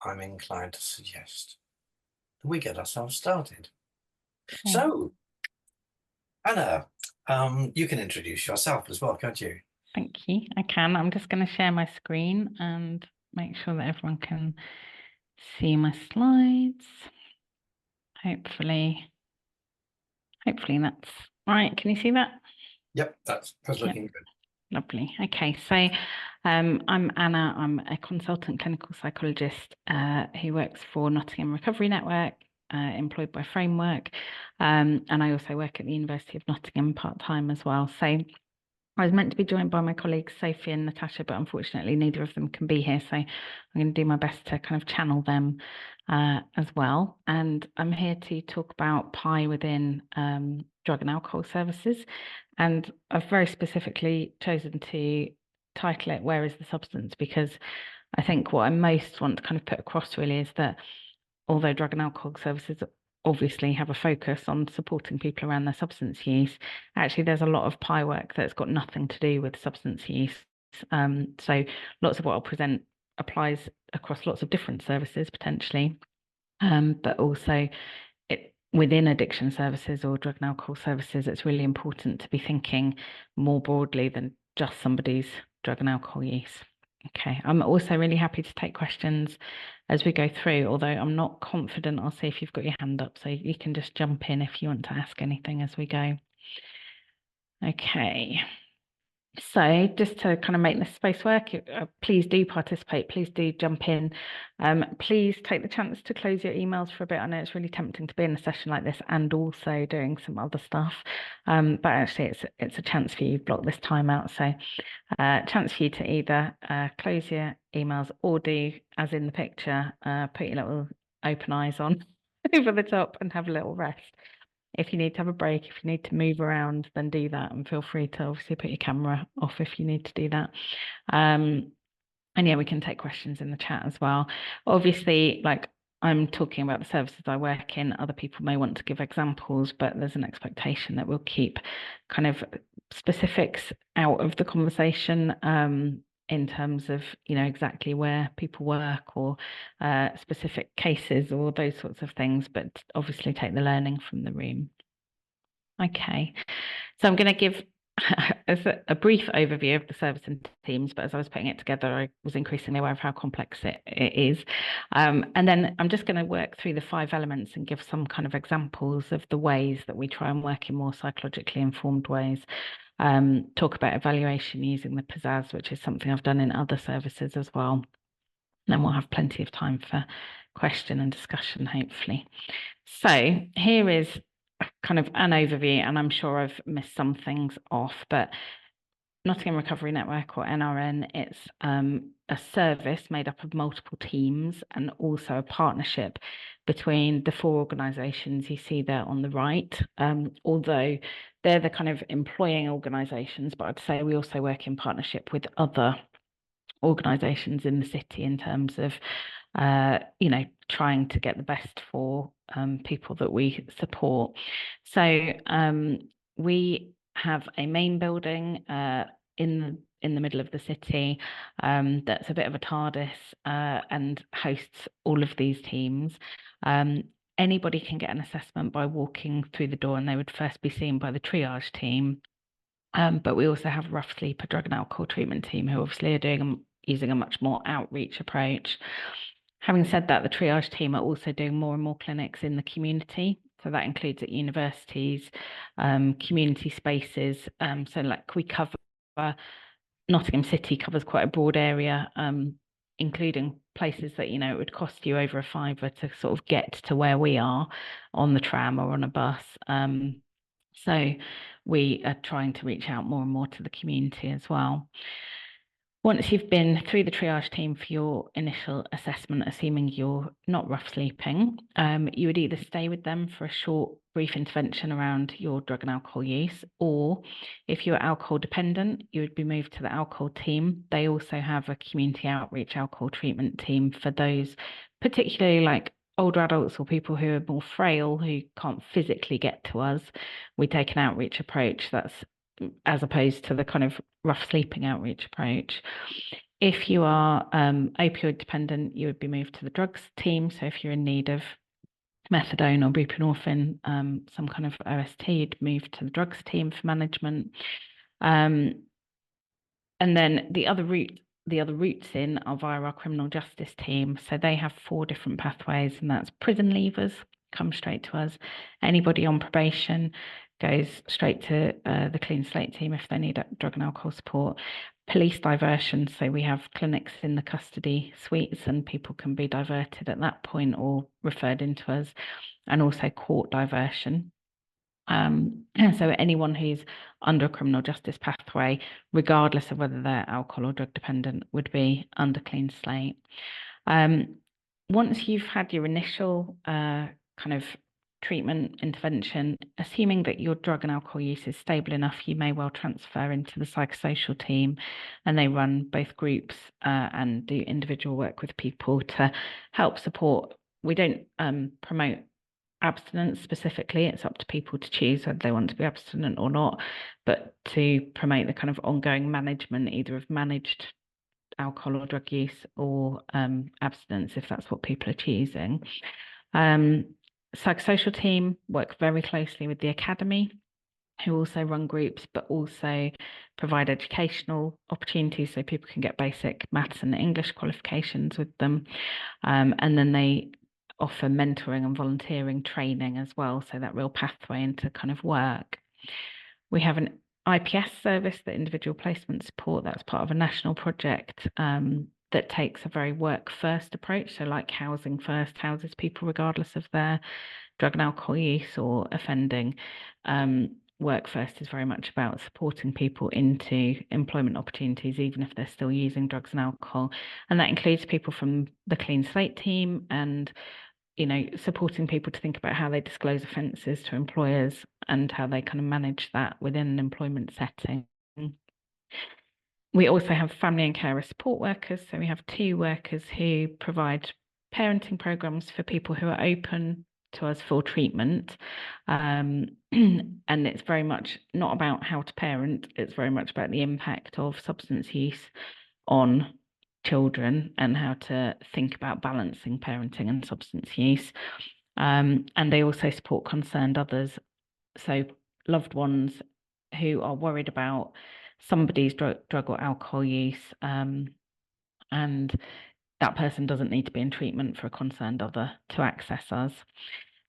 I'm inclined to suggest that we get ourselves started. Okay, So, Anna, you can introduce yourself as well, can't you? thank you. I can. I'm just going to share my screen and make sure that everyone can see my slides. Hopefully, hopefully that's right. Can you see that? Yep, that's Yep, looking good. lovely. Okay, so I'm Anna. I'm a consultant clinical psychologist who works for Nottingham Recovery Network, employed by Framework, and I also work at the University of Nottingham part-time as well. So I was meant to be joined by my colleagues Sophie and Natasha, but unfortunately neither of them can be here. So I'm going to do my best to kind of channel them as well. And I'm here to talk about PI within drug and alcohol services. And I've very specifically chosen to title it "Where is the Substance?" because I think what I most want to kind of put across really is that although drug and alcohol services obviously have a focus on supporting people around their substance use, actually there's a lot of PI work that's got nothing to do with substance use. So lots of what I'll present applies across lots of different services potentially, but also within addiction services or drug and alcohol services, it's really important to be thinking more broadly than just somebody's drug and alcohol use. Okay, I'm also really happy to take questions as we go through, although I'm not confident. I'll see if you've got your hand up, so you can just jump in if you want to ask anything as we go. Okay. So just to kind of make this space work, please do participate. Please do jump in. Please take the chance to close your emails for a bit. I know it's really tempting to be in a session like this and also doing some other stuff. But actually it's a chance for you to block this time out. So chance for you to either close your emails or do as in the picture, put your little open eyes on over the top and have a little rest. If you need to have a break, if you need to move around, then do that, and feel free to obviously put your camera off if you need to do that. And yeah, we can take questions in the chat as well. Obviously, like I'm talking about the services I work in, other people may want to give examples, but there's an expectation that we'll keep kind of specifics out of the conversation, in terms of, exactly where people work or specific cases or those sorts of things, but obviously take the learning from the room. Okay, so I'm going to give a brief overview of the service and teams, but as I was putting it together, I was increasingly aware of how complex it is. And then I'm just going to work through the 5 elements and give some kind of examples of the ways that we try and work in more psychologically informed ways. Talk about evaluation using the PISAS, which is something I've done in other services as well. And then we'll have plenty of time for question and discussion, hopefully. So here is kind of an overview, and I'm sure I've missed some things off, but Nottingham Recovery Network, or NRN, it's a service made up of multiple teams and also a partnership between the 4 organisations you see there on the right. Although they're the kind of employing organisations, but I'd say we also work in partnership with other organisations in the city in terms of trying to get the best for people that we support. So we have a main building in the middle of the city that's a bit of a TARDIS and hosts all of these teams. Anybody can get an assessment by walking through the door, and they would first be seen by the triage team. But we also have a rough sleeper drug and alcohol treatment team who obviously are using a much more outreach approach. Having said that, the triage team are also doing more and more clinics in the community. So that includes at universities, community spaces. So like we cover Nottingham City covers quite a broad area, including places that, it would cost you over a fiver to sort of get to where we are on the tram or on a bus. So we are trying to reach out more and more to the community as well. Once you've been through the triage team for your initial assessment, assuming you're not rough sleeping, you would either stay with them for a short, brief intervention around your drug and alcohol use, or if you're alcohol dependent, you would be moved to the alcohol team. They also have a community outreach alcohol treatment team for those, particularly like older adults or people who are more frail, who can't physically get to us. We take an outreach approach that's as opposed to the kind of rough sleeping outreach approach. If you are opioid dependent, you would be moved to the drugs team. So if you're in need of methadone or buprenorphine, some kind of OST, you'd move to the drugs team for management. And then the other routes in are via our criminal justice team. So they have 4 different pathways, and that's prison leavers come straight to us. Anybody on probation goes straight to the clean slate team if they need drug and alcohol support. Police diversion, so we have clinics in the custody suites and people can be diverted at that point or referred into us, and also court diversion. So anyone who's under a criminal justice pathway, regardless of whether they're alcohol or drug dependent, would be under clean slate. Once you've had your initial kind of treatment intervention, assuming that your drug and alcohol use is stable enough, you may well transfer into the psychosocial team, and they run both groups and do individual work with people to help support. We don't promote abstinence specifically. It's up to people to choose whether they want to be abstinent or not, but to promote the kind of ongoing management, either of managed alcohol or drug use or abstinence, if that's what people are choosing. Psychosocial team work very closely with the academy, who also run groups, but also provide educational opportunities so people can get basic maths and English qualifications with them. And then they offer mentoring and volunteering training as well, so that real pathway into kind of work. We have an IPS service, the individual placement support. That's part of a national project that takes a very work first approach. So like Housing First houses people regardless of their drug and alcohol use or offending. Work First is very much about supporting people into employment opportunities, even if they're still using drugs and alcohol. And that includes people from the Clean Slate team and supporting people to think about how they disclose offences to employers and how they kind of manage that within an employment setting. We also have family and carer support workers. So we have 2 workers who provide parenting programs for people who are open to us for treatment. And it's very much not about how to parent, it's very much about the impact of substance use on children and how to think about balancing parenting and substance use. And they also support concerned others, so loved ones who are worried about somebody's drug or alcohol use, and that person doesn't need to be in treatment for a concerned other to access us.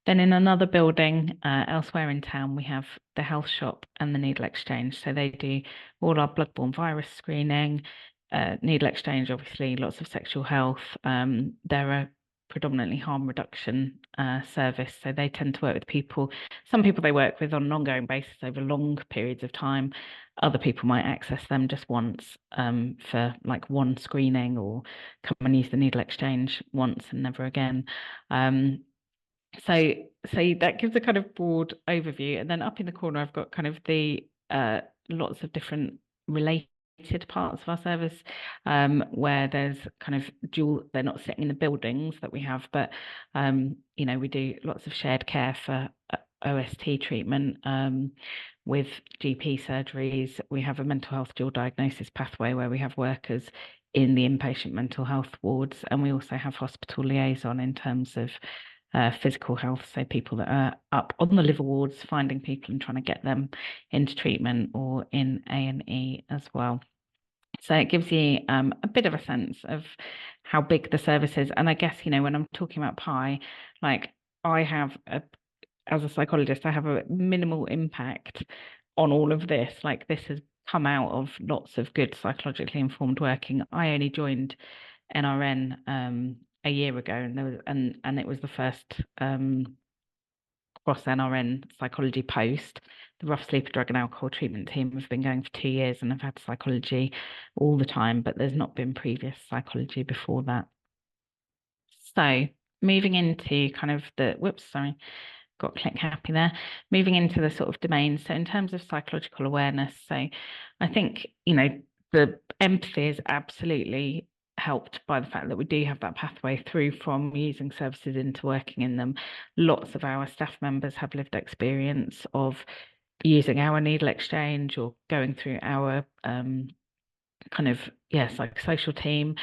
Then in another building elsewhere in town, we have the health shop and the needle exchange. So they do all our bloodborne virus screening, needle exchange, obviously, lots of sexual health. They're a predominantly harm reduction service. So they tend to work with people. Some people they work with on an ongoing basis over long periods of time. Other people might access them just once for like one screening, or come and use the needle exchange once and never again. So that gives a kind of broad overview. And then up in the corner, I've got kind of the lots of different related parts of our service where there's kind of dual, they're not sitting in the buildings that we have, but we do lots of shared care for OST treatment with GP surgeries. We have a mental health dual diagnosis pathway where we have workers in the inpatient mental health wards, and we also have hospital liaison in terms of physical health, so people that are up on the liver wards, finding people and trying to get them into treatment or in A&E as well. So it gives you a bit of a sense of how big the service is. And I guess, when I'm talking about PIE, like as a psychologist, I have a minimal impact on all of this. Like this has come out of lots of good psychologically informed working. I only joined NRN a year ago, and it was the first cross NRN psychology post. The Rough Sleeper Drug and Alcohol treatment team have been going for 2 years and have had psychology all the time, but there's not been previous psychology before that. So moving into kind of got click happy there. Moving into the sort of domains. So in terms of psychological awareness, so I think, the empathy is absolutely helped by the fact that we do have that pathway through from using services into working in them. Lots of our staff members have lived experience of using our needle exchange or going through our kind of psychosocial team,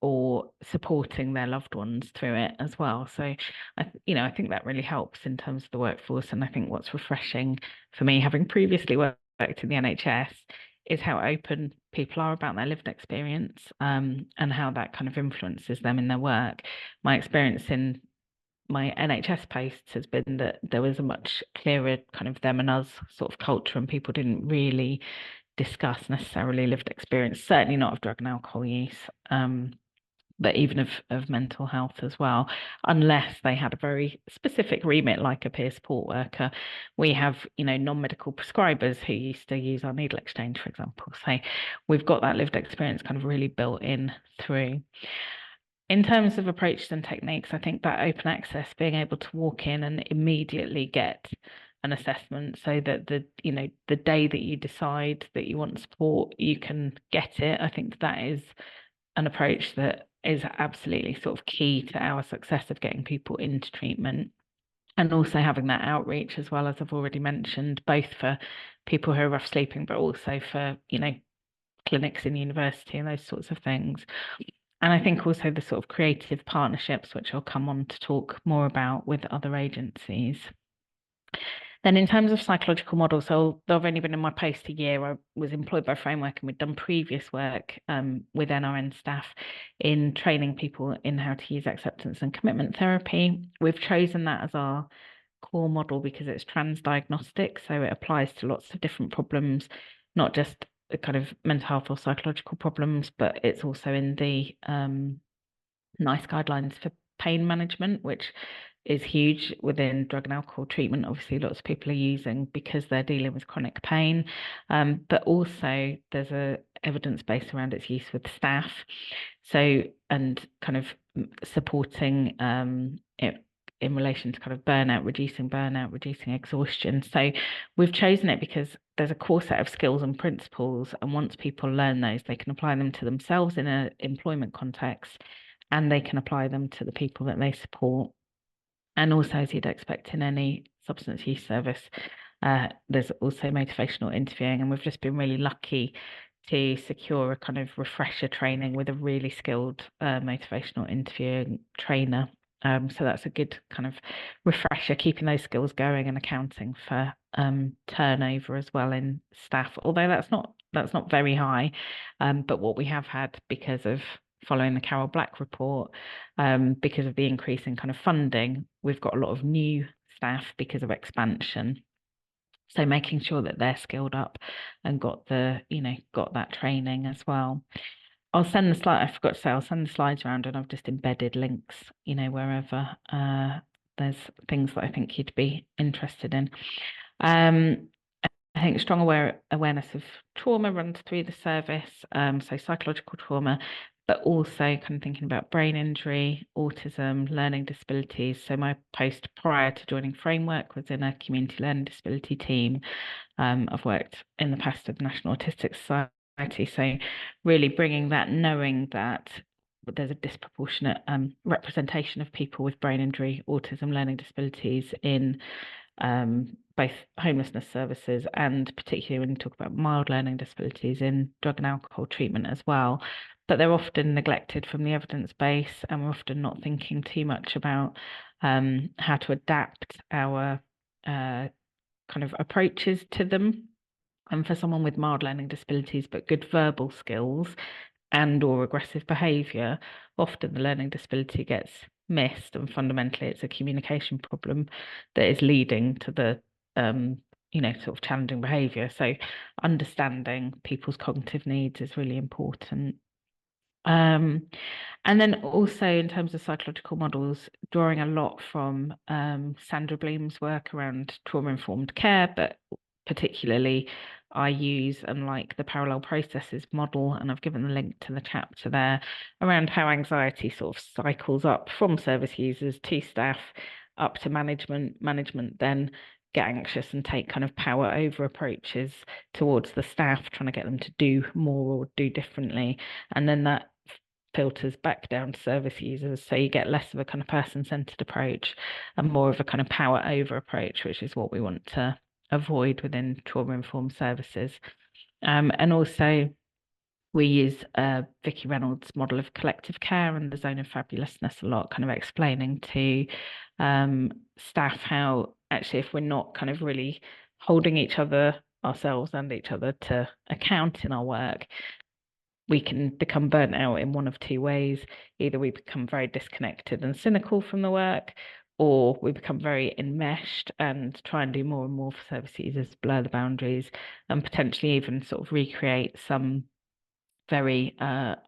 or supporting their loved ones through it as well. So I think that really helps in terms of the workforce. And I think what's refreshing for me, having previously worked in the NHS, is how open people are about their lived experience, and how that kind of influences them in their work. My experience in my NHS posts has been that there was a much clearer kind of them and us sort of culture, and people didn't really discuss necessarily lived experience, certainly not of drug and alcohol use, but even of mental health as well, unless they had a very specific remit like a peer support worker. We have, non-medical prescribers who used to use our needle exchange, for example. So we've got that lived experience kind of really built in through. In terms of approaches and techniques, I think that open access, being able to walk in and immediately get an assessment so that the day that you decide that you want support, you can get it. I think that is an approach that is absolutely sort of key to our success of getting people into treatment. And also having that outreach as well, as I've already mentioned, both for people who are rough sleeping, but also for, clinics in university and those sorts of things. And I think also the sort of creative partnerships, which I'll come on to talk more about with other agencies. Then in terms of psychological models, so I've only been in my post a year. I was employed by Framework, and we'd done previous work with NRN staff in training people in how to use acceptance and commitment therapy. We've chosen that as our core model because it's transdiagnostic, so it applies to lots of different problems, not just the kind of mental health or psychological problems, but it's also in the NICE guidelines for pain management, which is huge within drug and alcohol treatment. Obviously, lots of people are using because they're dealing with chronic pain, but also there's a evidence base around its use with staff. So, and kind of supporting it in relation to kind of burnout, reducing exhaustion. So we've chosen it because there's a core set of skills and principles, and once people learn those, they can apply them to themselves in an employment context, and they can apply them to the people that they support. And also, as you'd expect in any substance use service, there's also motivational interviewing, and we've just been really lucky to secure a kind of refresher training with a really skilled motivational interviewing trainer. So that's a good kind of refresher, keeping those skills going and accounting for turnover as well in staff, although that's not very high. But what we have had, because of following the Carol Black report, because of the increase in kind of funding, we've got a lot of new staff because of expansion. So making sure that they're skilled up and got that training as well. I forgot to say, I'll send the slides around, and I've just embedded links, wherever there's things that I think you'd be interested in. I think strong awareness of trauma runs through the service, so psychological trauma, but also kind of thinking about brain injury, autism, learning disabilities. So my post prior to joining Framework was in a community learning disability team. I've worked in the past with the National Autistic Society, so really bringing that, knowing that there's a disproportionate representation of people with brain injury, autism, learning disabilities in both homelessness services, and particularly when you talk about mild learning disabilities in drug and alcohol treatment as well. But they're often neglected from the evidence base, and we're often not thinking too much about how to adapt our kind of approaches to them. And for someone with mild learning disabilities but good verbal skills and or aggressive behavior, often the learning disability gets missed, and fundamentally it's a communication problem that is leading to the sort of challenging behavior. So understanding people's cognitive needs is really important. And then also in terms of psychological models, drawing a lot from Sandra Bloom's work around trauma-informed care, but particularly I use and like the parallel processes model, and I've given the link to the chapter there around how anxiety sort of cycles up from service users to staff up to management then get anxious and take kind of power over approaches towards the staff, trying to get them to do more or do differently, and then that filters back down to service users, so you get less of a kind of person-centered approach and more of a kind of power over approach, which is what we want to avoid within trauma-informed services. And also We use Vicky Reynolds' model of collective care and the zone of fabulousness a lot, kind of explaining to staff how actually if we're not kind of really holding each other, ourselves and each other to account in our work, we can become burnt out in one of two ways. Either we become very disconnected and cynical from the work, or we become very enmeshed and try and do more and more for service users, blur the boundaries, and potentially even sort of recreate some very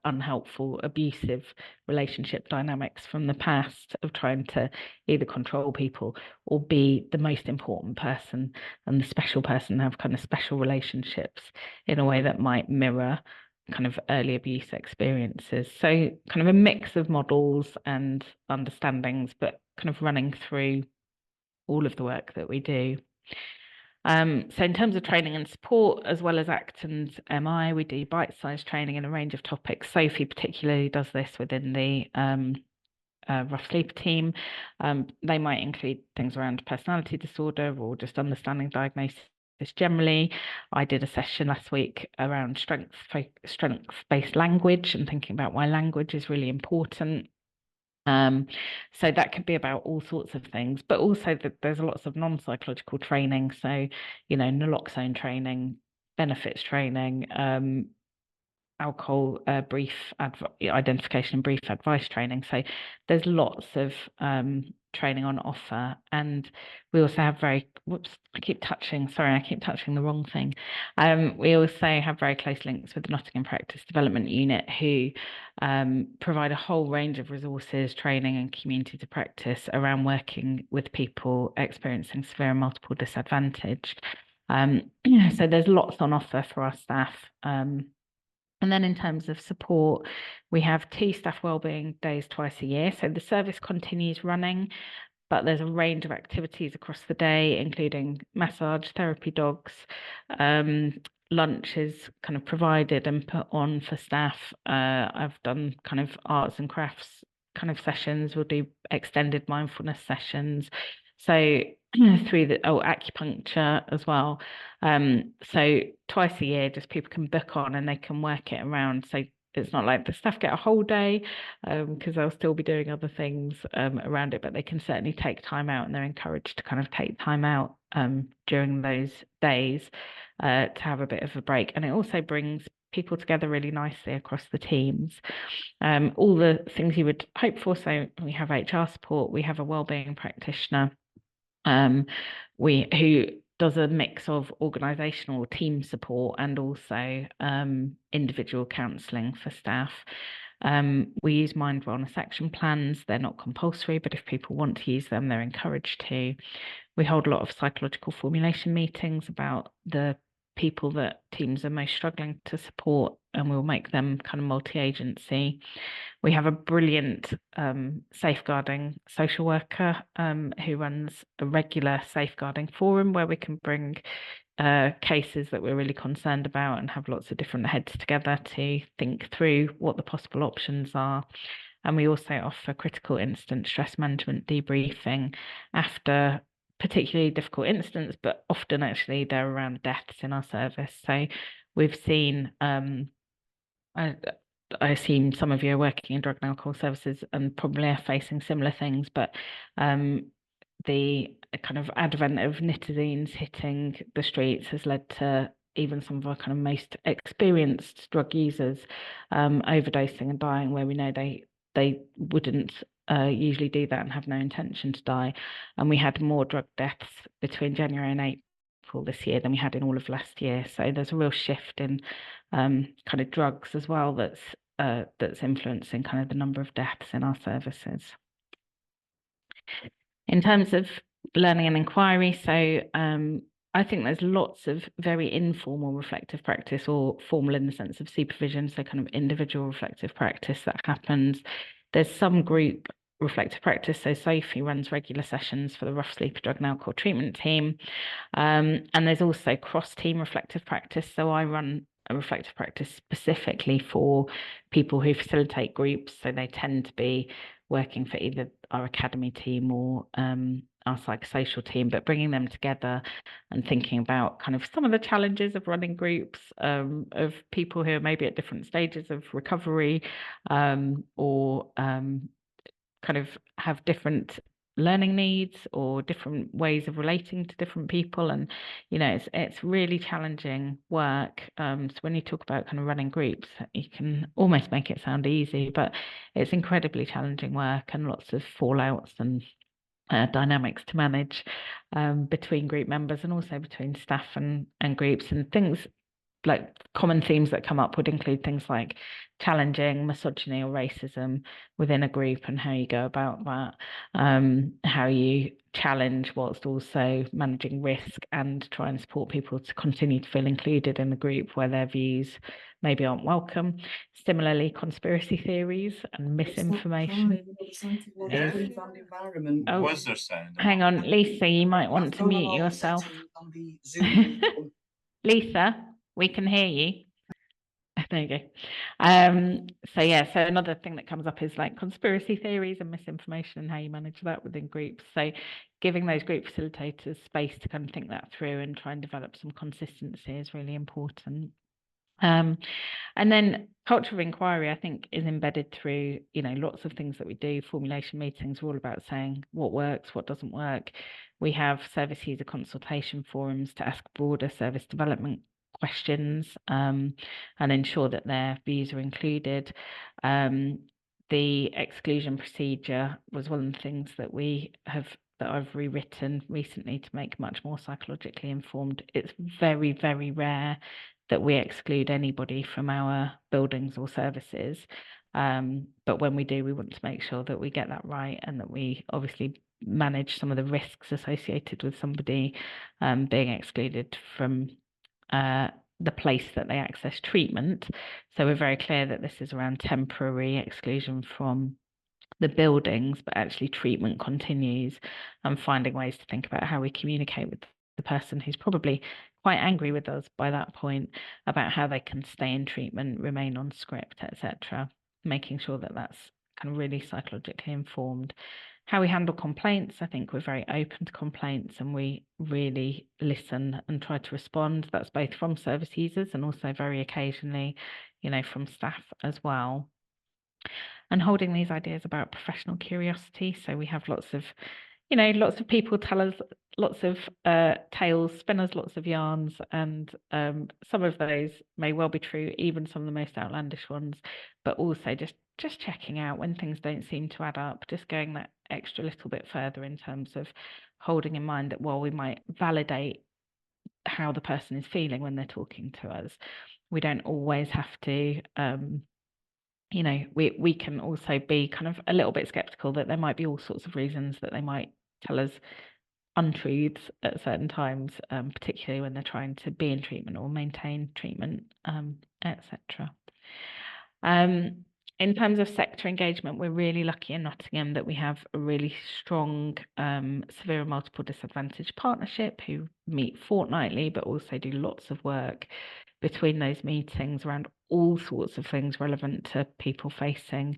unhelpful, abusive relationship dynamics from the past of trying to either control people or be the most important person and the special person, have kind of special relationships in a way that might mirror kind of early abuse experiences. So kind of a mix of models and understandings, but kind of running through all of the work that we do. So in terms of training and support, as well as ACT and MI, we do bite-sized training in a range of topics. Sophie particularly does this within the Rough Sleeper team. They might include things around personality disorder or just understanding diagnosis generally. I did a session last week around strengths-based language and thinking about why language is really important. So that could be about all sorts of things, but also there's lots of non-psychological training. So, naloxone training, benefits training, alcohol brief identification and brief advice training. So there's lots of training on offer, and we also have I keep touching the wrong thing. We also have very close links with the Nottingham Practice Development Unit, who provide a whole range of resources, training and community to practice around working with people experiencing severe and multiple disadvantage. So there's lots on offer for our staff. And then in terms of support, we have 2 staff wellbeing days twice a year. So the service continues running, but there's a range of activities across the day, including massage, therapy dogs. Lunch is kind of provided and put on for staff. I've done kind of arts and crafts kind of sessions. We'll do extended mindfulness sessions. So through acupuncture as well. So twice a year, just people can book on and they can work it around. So it's not like the staff get a whole day because they'll still be doing other things around it, but they can certainly take time out, and they're encouraged to kind of take time out during those days to have a bit of a break. And it also brings people together really nicely across the teams. All the things you would hope for. So we have HR support, we have a wellbeing practitioner who does a mix of organizational team support and also individual counselling for staff. We use mind wellness action plans. They're not compulsory, but if people want to use them, they're encouraged to. We hold a lot of psychological formulation meetings about the people that teams are most struggling to support, and we'll make them kind of multi-agency. We have a brilliant safeguarding social worker who runs a regular safeguarding forum where we can bring cases that we're really concerned about and have lots of different heads together to think through what the possible options are. And we also offer critical incident stress management debriefing after particularly difficult incidents, but often actually they're around deaths in our service. So we've seen, I assume some of you are working in drug and alcohol services and probably are facing similar things, but the kind of advent of nitazines hitting the streets has led to even some of our kind of most experienced drug users overdosing and dying, where we know they wouldn't usually do that and have no intention to die. And we had more drug deaths between January and April this year than we had in all of last year. So there's a real shift in kind of drugs as well that's influencing kind of the number of deaths in our services. In terms of learning and inquiry, so I think there's lots of very informal reflective practice, or formal in the sense of supervision, so kind of individual reflective practice that happens. There's some group reflective practice. So Sophie runs regular sessions for the Rough Sleeper drug and alcohol treatment team. And there's also cross-team reflective practice. So I run a reflective practice specifically for people who facilitate groups. So they tend to be working for either our academy team or our psychosocial team, but bringing them together and thinking about kind of some of the challenges of running groups of people who are maybe at different stages of recovery or kind of have different learning needs or different ways of relating to different people. And it's really challenging work. So when you talk about kind of running groups, you can almost make it sound easy, but it's incredibly challenging work and lots of fallouts and dynamics to manage between group members and also between staff and groups. And things like common themes that come up would include things like challenging misogyny or racism within a group and how you go about that, how you challenge whilst also managing risk and try and support people to continue to feel included in the group where their views maybe aren't welcome. Similarly, conspiracy theories and misinformation. Oh, Was there sound? hang on, Lisa, you might want to mute yourself. Lisa, we can hear you. There you go. So another thing that comes up is like conspiracy theories and misinformation and how you manage that within groups. So giving those group facilitators space to kind of think that through and try and develop some consistency is really important. And then culture of inquiry, I think, is embedded through, lots of things that we do. Formulation meetings are all about saying what works, what doesn't work. We have service user consultation forums to ask broader service development questions and ensure that their views are included. The exclusion procedure was one of the things that I've rewritten recently to make much more psychologically informed. It's very, very rare that we exclude anybody from our buildings or services. But when we do, we want to make sure that we get that right and that we obviously manage some of the risks associated with somebody being excluded from the place that they access treatment. So we're very clear that this is around temporary exclusion from the buildings, but actually treatment continues, and finding ways to think about how we communicate with the person who's probably quite angry with us by that point about how they can stay in treatment, remain on script, etc. Making sure that that's kind of really psychologically informed. How we handle complaints, I think we're very open to complaints and we really listen and try to respond. That's both from service users and also very occasionally, from staff as well. And holding these ideas about professional curiosity. So we have lots of people tell us lots of tales, spin us lots of yarns, and some of those may well be true, even some of the most outlandish ones, but also just checking out when things don't seem to add up, just going that extra little bit further in terms of holding in mind that while we might validate how the person is feeling when they're talking to us, we don't always have to we can also be kind of a little bit skeptical that there might be all sorts of reasons that they might tell us untruths at certain times, particularly when they're trying to be in treatment or maintain treatment, etc. In terms of sector engagement, we're really lucky in Nottingham that we have a really strong severe and multiple disadvantage partnership who meet fortnightly, but also do lots of work between those meetings around all sorts of things relevant to people facing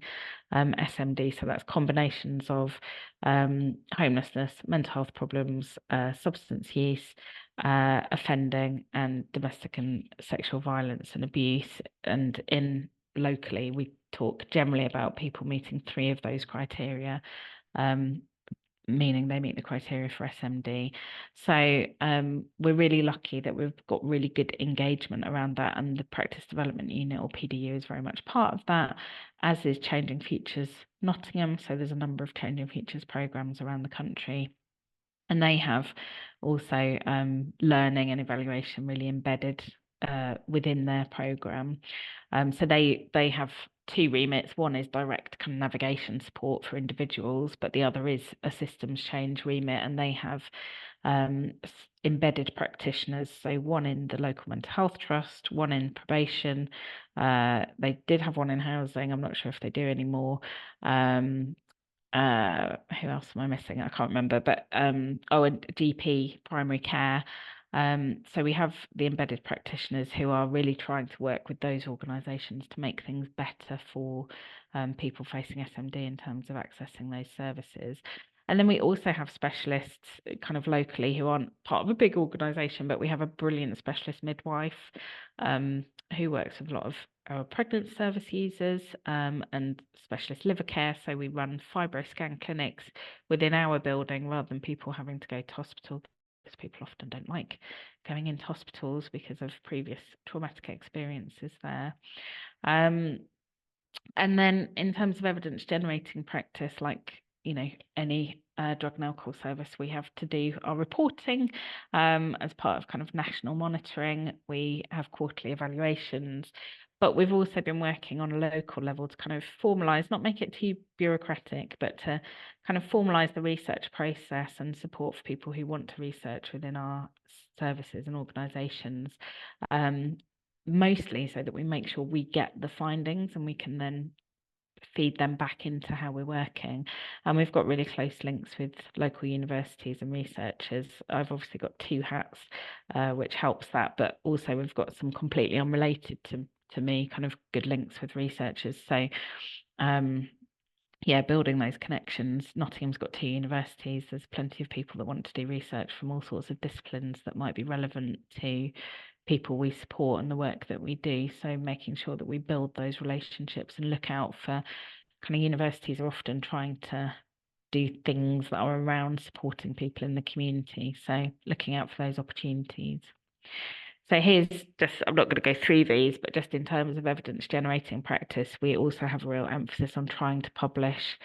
SMD. So that's combinations of homelessness, mental health problems, substance use, offending, and domestic and sexual violence and abuse. And locally, we talk generally about people meeting 3 of those criteria, meaning they meet the criteria for SMD. So we're really lucky that we've got really good engagement around that, and the Practice Development Unit, or PDU, is very much part of that, as is Changing Futures Nottingham. So there's a number of Changing Futures programmes around the country, and they have also learning and evaluation really embedded within their programme. So they have 2 remits. One is direct kind of navigation support for individuals, but the other is a systems change remit, and they have embedded practitioners. So one in the local mental health trust, one in probation. They did have one in housing. I'm not sure if they do anymore. Who else am I missing? I can't remember, but a GP, primary care, So we have the embedded practitioners who are really trying to work with those organisations to make things better for people facing SMD in terms of accessing those services. And then we also have specialists kind of locally who aren't part of a big organisation, but we have a brilliant specialist midwife who works with a lot of our pregnant service users and specialist liver care. So we run FibroScan clinics within our building rather than people having to go to hospital, because people often don't like going into hospitals because of previous traumatic experiences there. And then in terms of evidence generating practice, like, you know, any drug and alcohol service, we have to do our reporting as part of kind of national monitoring. We have quarterly evaluations, but we've also been working on a local level to kind of formalise, not make it too bureaucratic, but to kind of formalise the research process and support for people who want to research within our services and organisations. Mostly so that we make sure we get the findings and we can then feed them back into how we're working. And we've got really close links with local universities and researchers. I've obviously got two hats, which helps that, but also we've got some completely unrelated to me kind of good links with researchers. So yeah, building those connections. Nottingham's got two universities. There's plenty of people that want to do research from all sorts of disciplines that might be relevant to people we support and the work that we do. So making sure that we build those relationships and look out for kind of universities are often trying to do things that are around supporting people in the community. So looking out for those opportunities. So here's just, I'm not going to go through these, but just in terms of evidence generating practice, we also have a real emphasis on trying to publish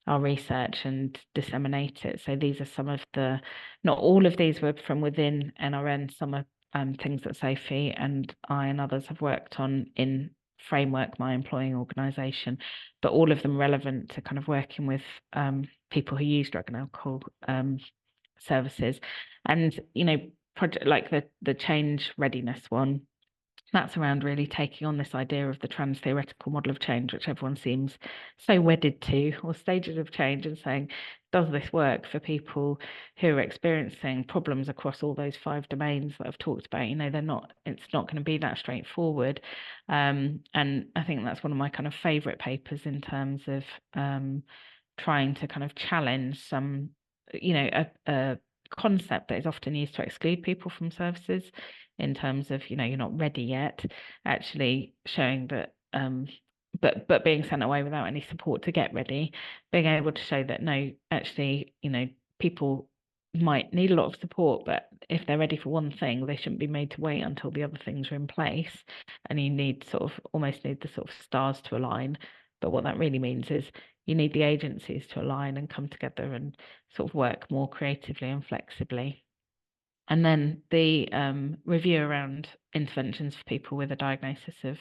our research and disseminate it. So these are some of the, not all of these were from within NRN, some are things that Sophie and I and others have worked on in Framework, my employing organisation, but all of them relevant to kind of working with people who use drug and alcohol services. And, you know, project like the change readiness one, that's around really taking on this idea of the trans theoretical model of change, which everyone seems so wedded to, or stages of change, and saying, does this work for people who are experiencing problems across all those 5 domains that I've talked about? You know, it's not going to be that straightforward. And I think that's one of my kind of favorite papers in terms of trying to kind of challenge some, you know, a concept that is often used to exclude people from services in terms of, you know, you're not ready yet, actually showing that but being sent away without any support to get ready, being able to show that no, actually, you know, people might need a lot of support, but if they're ready for one thing, they shouldn't be made to wait until the other things are in place. And you need almost need the sort of stars to align. But what that really means is you need the agencies to align and come together and sort of work more creatively and flexibly. And then the review around interventions for people with a diagnosis of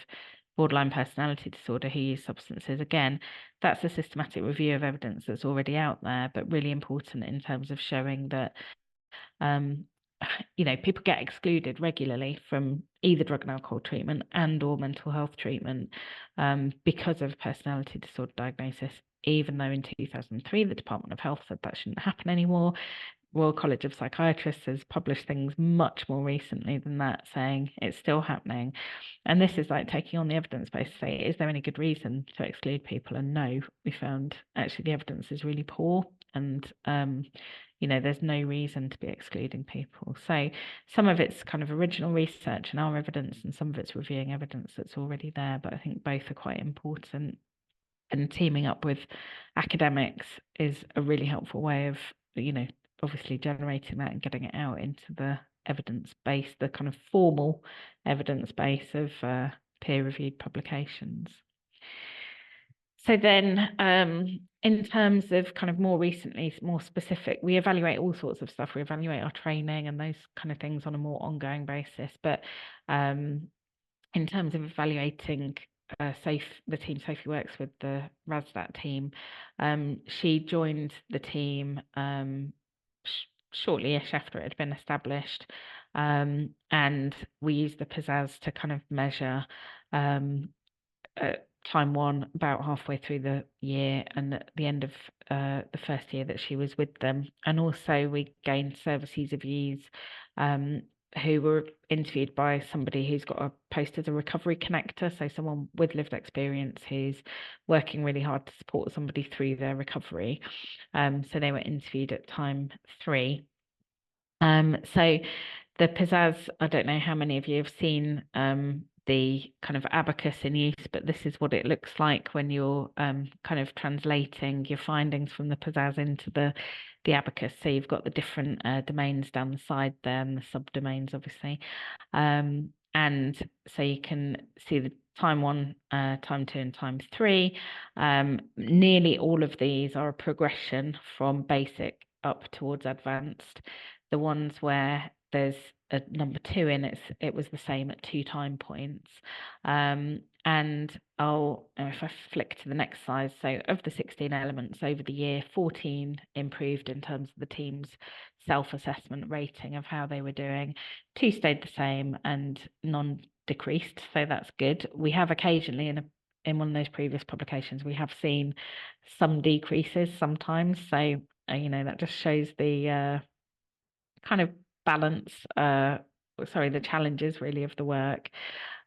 borderline personality disorder who use substances. Again, that's a systematic review of evidence that's already out there, but really important in terms of showing that you know, people get excluded regularly from either drug and alcohol treatment and or mental health treatment because of personality disorder diagnosis, even though in 2003 the Department of Health said that shouldn't happen anymore. Royal College of Psychiatrists has published things much more recently than that, saying it's still happening. And this is like taking on the evidence base to say, is there any good reason to exclude people? And no, we found actually the evidence is really poor, and you know, there's no reason to be excluding people. So some of it's kind of original research and our evidence, and some of it's reviewing evidence that's already there. But I think both are quite important. And teaming up with academics is a really helpful way of, you know, obviously generating that and getting it out into the evidence base, the kind of formal evidence base of peer-reviewed publications. So then in terms of kind of more recently, more specific, we evaluate all sorts of stuff. We evaluate our training and those kind of things on a more ongoing basis. But in terms of evaluating the team Sophie works with, the RASDAT team, she joined the team shortly-ish after it had been established, and we used the pizzazz to kind of measure time one about halfway through the year and at the end of the first year that she was with them. And also we gained service user views who were interviewed by somebody who's got a post as a recovery connector, so someone with lived experience who's working really hard to support somebody through their recovery. So they were interviewed at time 3. So the Pizzazz, I don't know how many of you have seen the kind of abacus in use, but this is what it looks like when you're kind of translating your findings from the Pizzazz into the abacus. So you've got the different domains down the side there and the subdomains, obviously. And so you can see the time 1, time 2, and time 3. Nearly all of these are a progression from basic up towards advanced. The ones where there's a number 2 in it was the same at 2 time points. And if I flick to the next slide, so of the 16 elements over the year, 14 improved in terms of the team's self-assessment rating of how they were doing. 2 stayed the same and none decreased, so that's good. We have occasionally in one of those previous publications, we have seen some decreases sometimes, so that just shows the kind of balance, the challenges really of the work.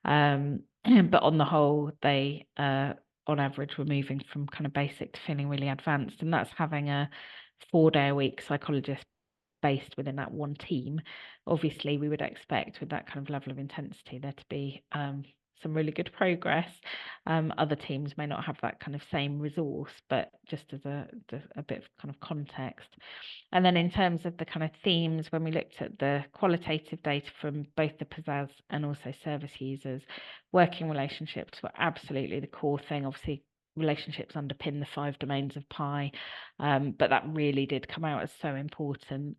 But on the whole, they on average were moving from kind of basic to feeling really advanced, and that's having a 4-day-a-week psychologist based within that one team. Obviously, we would expect with that kind of level of intensity there to be some really good progress. Other teams may not have that kind of same resource, but just as a bit of kind of context. And then in terms of the kind of themes, when we looked at the qualitative data from both the Pizzazz and also service users, working relationships were absolutely the core thing. Obviously, relationships underpin the 5 domains of PI, but that really did come out as so important.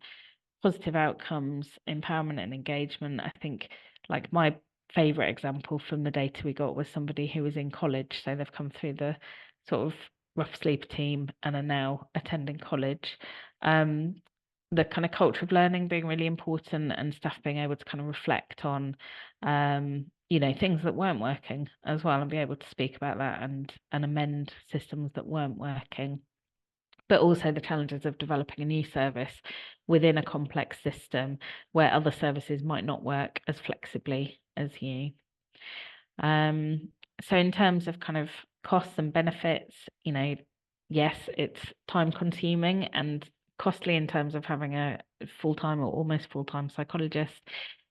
Positive outcomes, empowerment and engagement. I think like my favorite example from the data we got was somebody who was in college. So they've come through the sort of rough sleep team and are now attending college. The kind of culture of learning being really important and staff being able to kind of reflect on things that weren't working as well and be able to speak about that and amend systems that weren't working, but also the challenges of developing a new service within a complex system where other services might not work as flexibly as you. So in terms of kind of costs and benefits, yes, it's time consuming and costly in terms of having a full-time or almost full-time psychologist.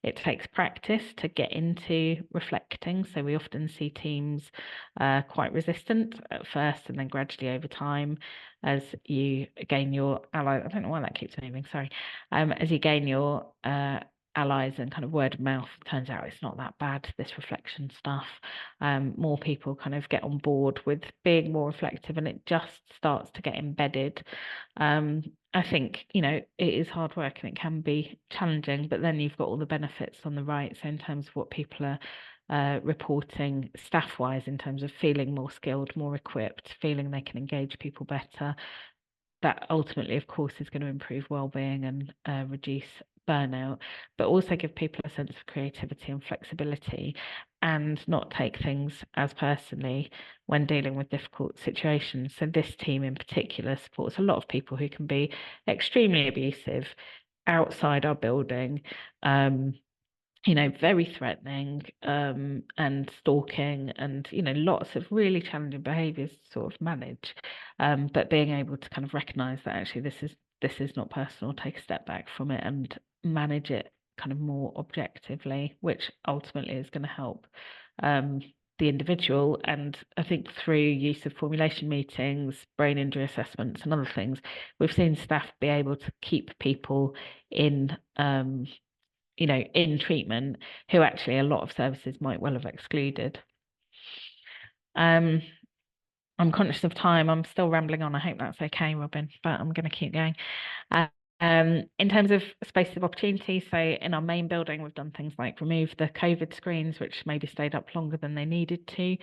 It takes practice to get into reflecting. So we often see teams quite resistant at first and then gradually over time as you gain your ally. I don't know why that keeps moving, sorry. As you gain your allies and kind of word of mouth, turns out it's not that bad, this reflection stuff. More people kind of get on board with being more reflective and it just starts to get embedded. I think, it is hard work and it can be challenging, but then you've got all the benefits on the right. So in terms of what people are reporting staff-wise, in terms of feeling more skilled, more equipped, feeling they can engage people better, that ultimately, of course, is going to improve well-being and reduce burnout, but also give people a sense of creativity and flexibility and not take things as personally when dealing with difficult situations. So this team in particular supports a lot of people who can be extremely abusive outside our building, very threatening, and stalking and, lots of really challenging behaviours to sort of manage. But being able to kind of recognise that actually this is not personal, take a step back from it and manage it kind of more objectively, which ultimately is going to help the individual. And I think through use of formulation meetings, brain injury assessments and other things, we've seen staff be able to keep people in in treatment who actually a lot of services might well have excluded. I'm conscious of time. I'm still rambling on. I hope that's okay, Robin, but I'm going to keep going. In terms of spaces of opportunity, so in our main building, we've done things like remove the COVID screens, which maybe stayed up longer than they needed to.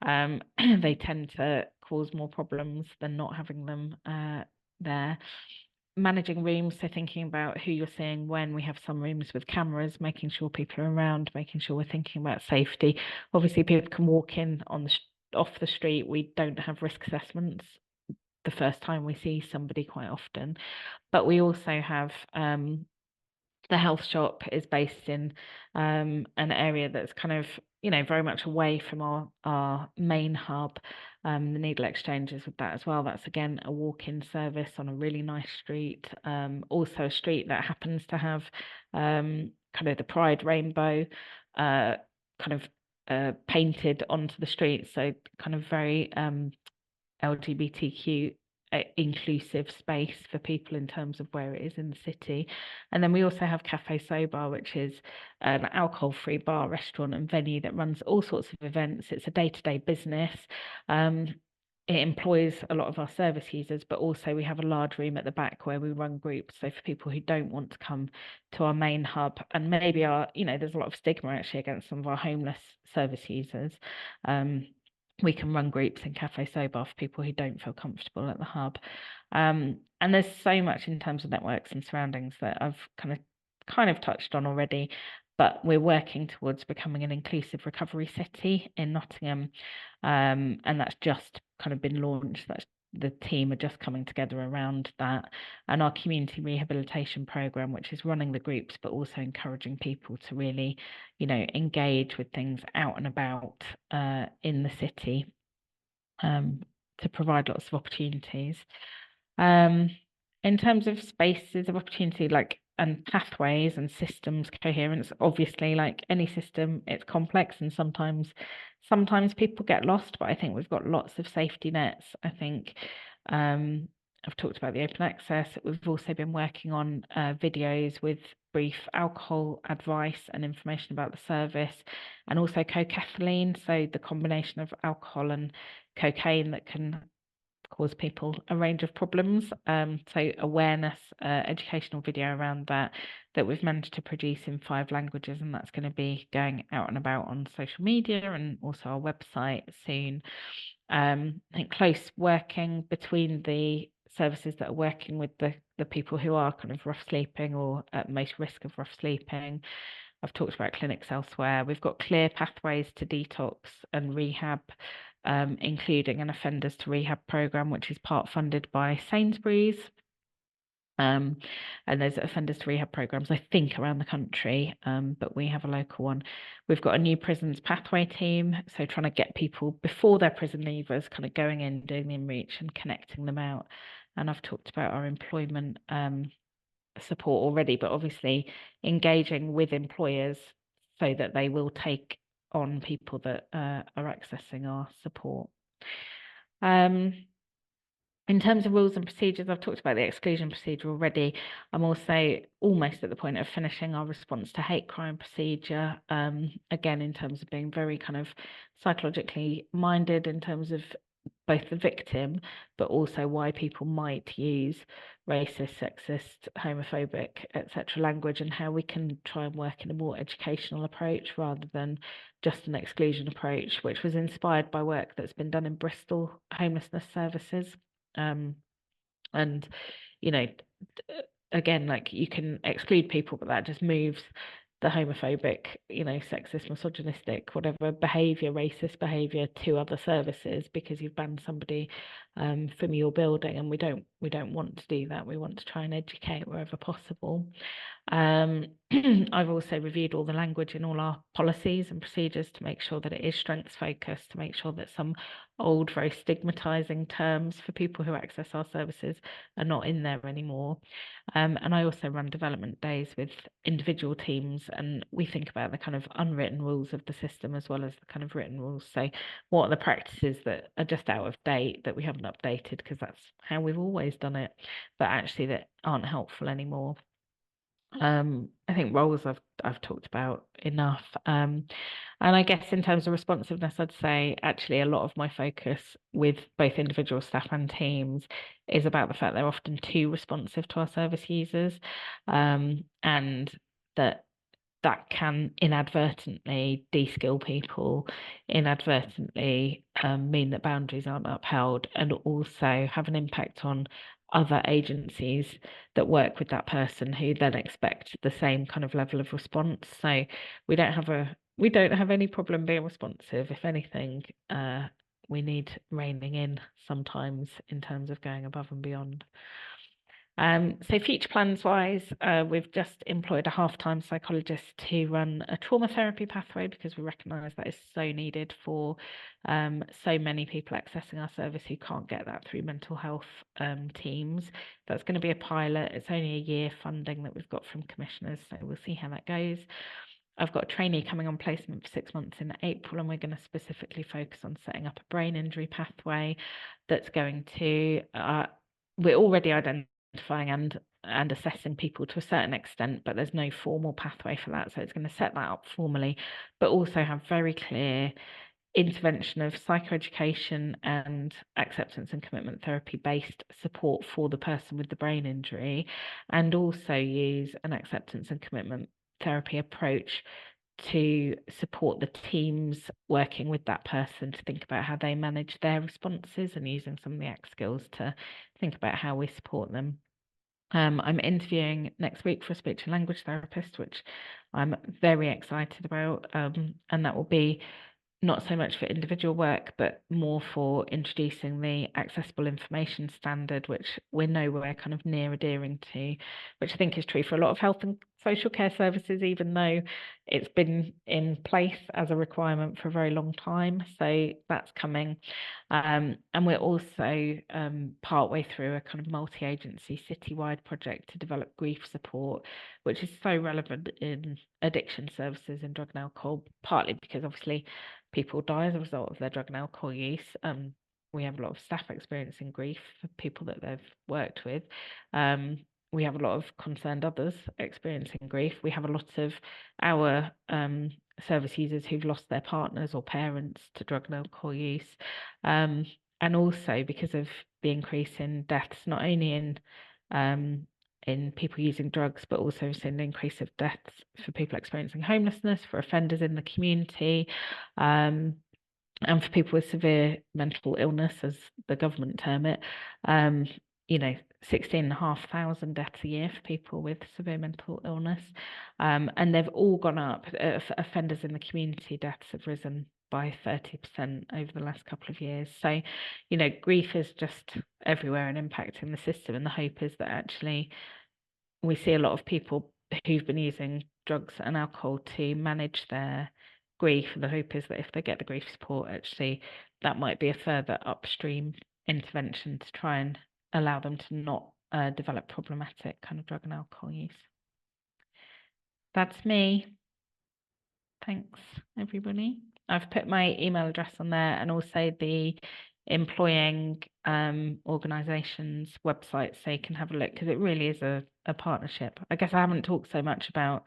They tend to cause more problems than not having them there. Managing rooms, so thinking about who you're seeing when. We have some rooms with cameras, making sure people are around, making sure we're thinking about safety. Obviously, people can walk in off the street. We don't have risk assessments the first time we see somebody quite often, but we also have The health shop is based in an area that's kind of, very much away from our main hub. The Needle Exchange is with that as well. That's again a walk-in service on a really nice street. Also a street that happens to have kind of the Pride rainbow kind of painted onto the street. So kind of very LGBTQ inclusive space for people in terms of where it is in the city. And then we also have Cafe Sobar, which is an alcohol-free bar, restaurant, and venue that runs all sorts of events. It's a day-to-day business. It employs a lot of our service users, but also we have a large room at the back where we run groups. So for people who don't want to come to our main hub, and maybe there's a lot of stigma actually against some of our homeless service users. We can run groups in Cafe Sobar for people who don't feel comfortable at the hub. And there's so much in terms of networks and surroundings that I've kind of touched on already, but we're working towards becoming an inclusive recovery city in Nottingham. And that's just kind of been launched. That's the team are just coming together around that. And our community rehabilitation program, which is running the groups, but also encouraging people to really, engage with things out and about in the city to provide lots of opportunities. In terms of spaces of opportunity, and pathways and systems coherence, obviously, like any system, it's complex and sometimes people get lost, but I think we've got lots of safety nets. I think I've talked about the open access. We've also been working on videos with brief alcohol advice and information about the service, and also cocaine, so the combination of alcohol and cocaine that can cause people a range of problems. So awareness, educational video around that we've managed to produce in 5 languages, and that's going to be going out and about on social media and also our website soon. I think close working between the services that are working with the people who are kind of rough sleeping or at most risk of rough sleeping. I've talked about clinics elsewhere. We've got clear pathways to detox and rehab, including an offenders to rehab program, which is part funded by Sainsbury's. And there's offenders to rehab programs, I think, around the country, but we have a local one. We've got a new prisons pathway team, so trying to get people before they're prison leavers, kind of going in, doing the inReach and connecting them out. And I've talked about our employment support already, but obviously engaging with employers so that they will take on people that are accessing our support. In terms of rules and procedures, I've talked about the exclusion procedure already. I'm also almost at the point of finishing our response to hate crime procedure, again, in terms of being very kind of psychologically minded in terms of both the victim, but also why people might use racist, sexist, homophobic, etc. language, and how we can try and work in a more educational approach rather than just an exclusion approach, which was inspired by work that's been done in Bristol homelessness services. And again, like you can exclude people, but that just moves the homophobic, sexist, misogynistic, whatever behavior, racist behavior to other services because you've banned somebody from your building, and we don't want to do that. We want to try and educate wherever possible. I've also reviewed all the language in all our policies and procedures to make sure that it is strengths focused, to make sure that some old, very stigmatizing terms for people who access our services are not in there anymore. And I also run development days with individual teams, and we think about the kind of unwritten rules of the system as well as the kind of written rules. So what are the practices that are just out of date that we haven't updated because that's how we've always done it, but actually that aren't helpful anymore. I think roles I've talked about enough. And I guess in terms of responsiveness, I'd say actually a lot of my focus with both individual staff and teams is about the fact they're often too responsive to our service users, and that can inadvertently de-skill people, inadvertently mean that boundaries aren't upheld, and also have an impact on other agencies that work with that person who then expect the same kind of level of response. So we don't have any problem being responsive. If anything, we need reining in sometimes in terms of going above and beyond. So future plans wise, we've just employed a half-time psychologist to run a trauma therapy pathway because we recognise that is so needed for so many people accessing our service who can't get that through mental health teams. That's going to be a pilot. It's only a year funding that we've got from commissioners, so we'll see how that goes. I've got a trainee coming on placement for 6 months in April, and we're going to specifically focus on setting up a brain injury pathway that's going to, we're already identifying and assessing people to a certain extent, but there's no formal pathway for that. So it's going to set that up formally, but also have very clear intervention of psychoeducation and acceptance and commitment therapy based support for the person with the brain injury, and also use an acceptance and commitment therapy approach to support the teams working with that person to think about how they manage their responses and using some of the ACT skills to think about how we support them. I'm interviewing next week for a speech and language therapist, which I'm very excited about, and that will be not so much for individual work, but more for introducing the accessible information standard, which we're nowhere kind of near adhering to, which I think is true for a lot of health and social care services, even though it's been in place as a requirement for a very long time. So that's coming. And we're also partway through a kind of multi-agency citywide project to develop grief support, which is so relevant in addiction services in drug and alcohol, partly because obviously people die as a result of their drug and alcohol use. We have a lot of staff experiencing grief for people that they've worked with. We have a lot of concerned others experiencing grief. We have a lot of our service users who've lost their partners or parents to drug and alcohol use. And also because of the increase in deaths, not only in people using drugs, but also seeing an increase of deaths for people experiencing homelessness, for offenders in the community, and for people with severe mental illness, as the government term it. 16,500 deaths a year for people with severe mental illness, and they've all gone up. Offenders in the community deaths have risen by 30% over the last couple of years. So, grief is just everywhere and impacting the system. And the hope is that actually we see a lot of people who've been using drugs and alcohol to manage their grief. And the hope is that if they get the grief support, actually, that might be a further upstream intervention to try and allow them to not develop problematic kind of drug and alcohol use. That's me. Thanks, everybody. I've put my email address on there and also the employing organisations website so you can have a look, because it really is a partnership. I guess I haven't talked so much about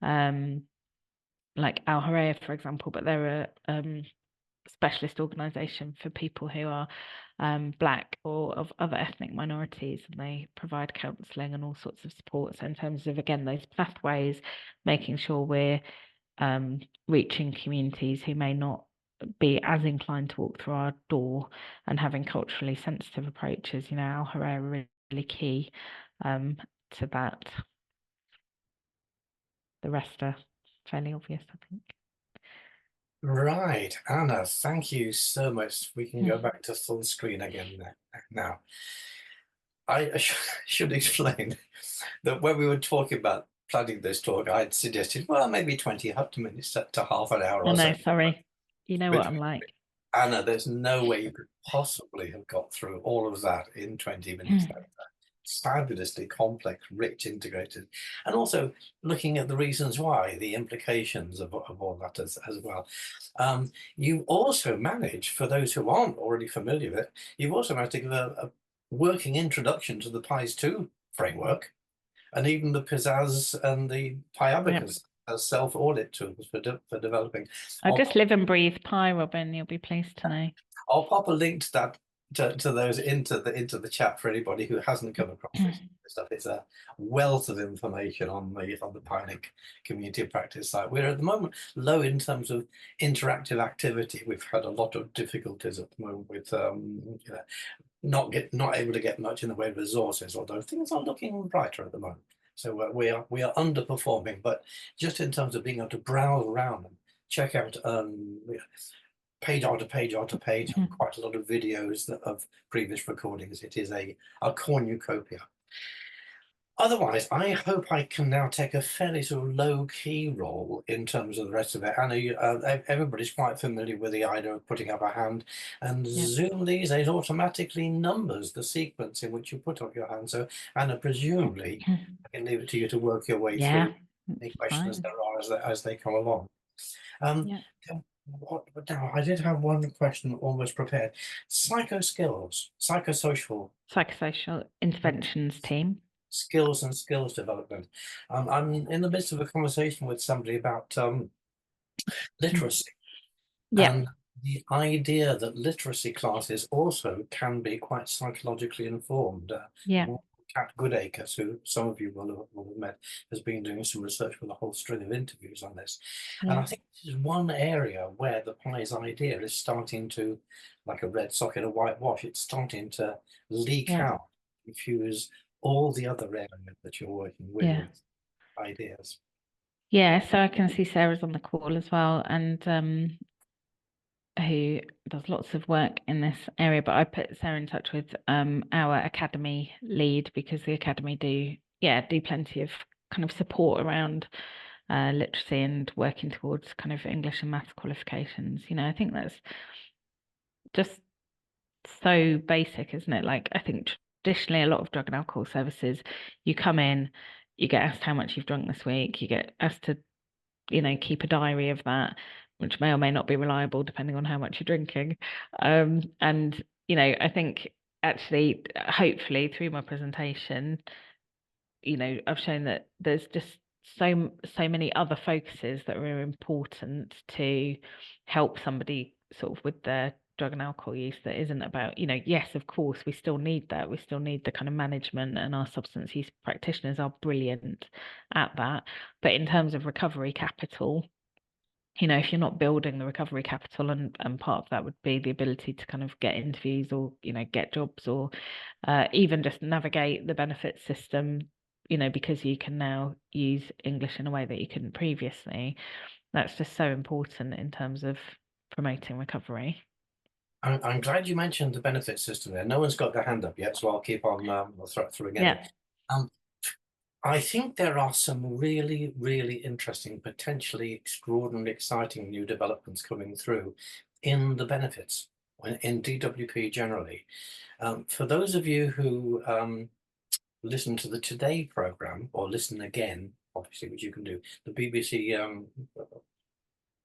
like Al Huraya, for example, but they're a specialist organisation for people who are Black or of other ethnic minorities, and they provide counselling and all sorts of support. So in terms of, again, those pathways, making sure we're reaching communities who may not be as inclined to walk through our door, and having culturally sensitive approaches, Al Huraya are really key to that. The rest are fairly obvious, I think. Right, Anna, thank you so much. We can go back to full screen again now. I should explain that when we were talking about planning this talk, I'd suggested, well, maybe 20 minutes to half an hour or so. Sorry. You know what I'm like. Anna, there's no way you could possibly have got through all of that in 20 minutes. It's fabulously complex, rich, integrated, and also looking at the reasons why, the implications of all that as well. You also manage, for those who aren't already familiar with it, you've also managed to give a working introduction to the PIES 2 framework, and even the PISAS and the PIABACUS as self-audit tools for developing. I just live and breathe PI, Robin. You'll be pleased to know. I'll pop a link to that to those into the chat for anybody who hasn't come across this stuff. It's a wealth of information on the PINIC community practice site. We're at the moment low in terms of interactive activity. We've had a lot of difficulties at the moment with not able to get much in the way of resources, although things are looking brighter at the moment. So we are underperforming, but just in terms of being able to browse around and check out page after page after page, quite a lot of videos of previous recordings. It is a cornucopia. Otherwise, I hope I can now take a fairly sort of low-key role in terms of the rest of it. I know everybody's quite familiar with the idea of putting up a hand, and Yeah. Zoom these days automatically numbers the sequence in which you put up your hand. So, Anna, presumably, I can leave it to you to work your way Yeah, through any it's questions fine. there are as they come along. Um, Yeah. but now I did have one question almost prepared. Psycho skills, psychosocial Psychosocial interventions team. skills and skills development. I'm in the midst of a conversation with somebody about literacy Yeah. and the idea that literacy classes also can be quite psychologically informed. Yeah. Kat Goodacres, who some of you will have met, has been doing some research with a whole string of interviews on this. And I Yeah. think this is one area where the pies idea is starting to, like a red sock in a white wash, it's starting to leak Yeah. out, infuse all the other areas that you're working Yeah. with ideas. Yeah. So I can see Sarah's on the call as well, and who does lots of work in this area. But I put Sarah in touch with our academy lead, because the academy do plenty of kind of support around literacy and working towards kind of English and maths qualifications. I think that's just so basic, isn't it? Like, I think traditionally a lot of drug and alcohol services, you come in, you get asked how much you've drunk this week, you get asked to, keep a diary of that, which may or may not be reliable depending on how much you're drinking. And I think actually, hopefully through my presentation, I've shown that there's just so many other focuses that are important to help somebody sort of with their drug and alcohol use, that isn't about, yes, of course, we still need that. We still need the kind of management, and our substance use practitioners are brilliant at that. But in terms of recovery capital, if you're not building the recovery capital, and part of that would be the ability to kind of get interviews, or, get jobs, or even just navigate the benefits system, because you can now use English in a way that you couldn't previously. That's just so important in terms of promoting recovery. I'm glad you mentioned the benefit system there. No one's got their hand up yet, so I'll keep on through again. Yeah. Um, I think there are some really, really interesting, potentially extraordinarily exciting new developments coming through in the benefits, in DWP generally. For those of you who listen to the Today programme, or listen again, obviously, which you can do, the BBC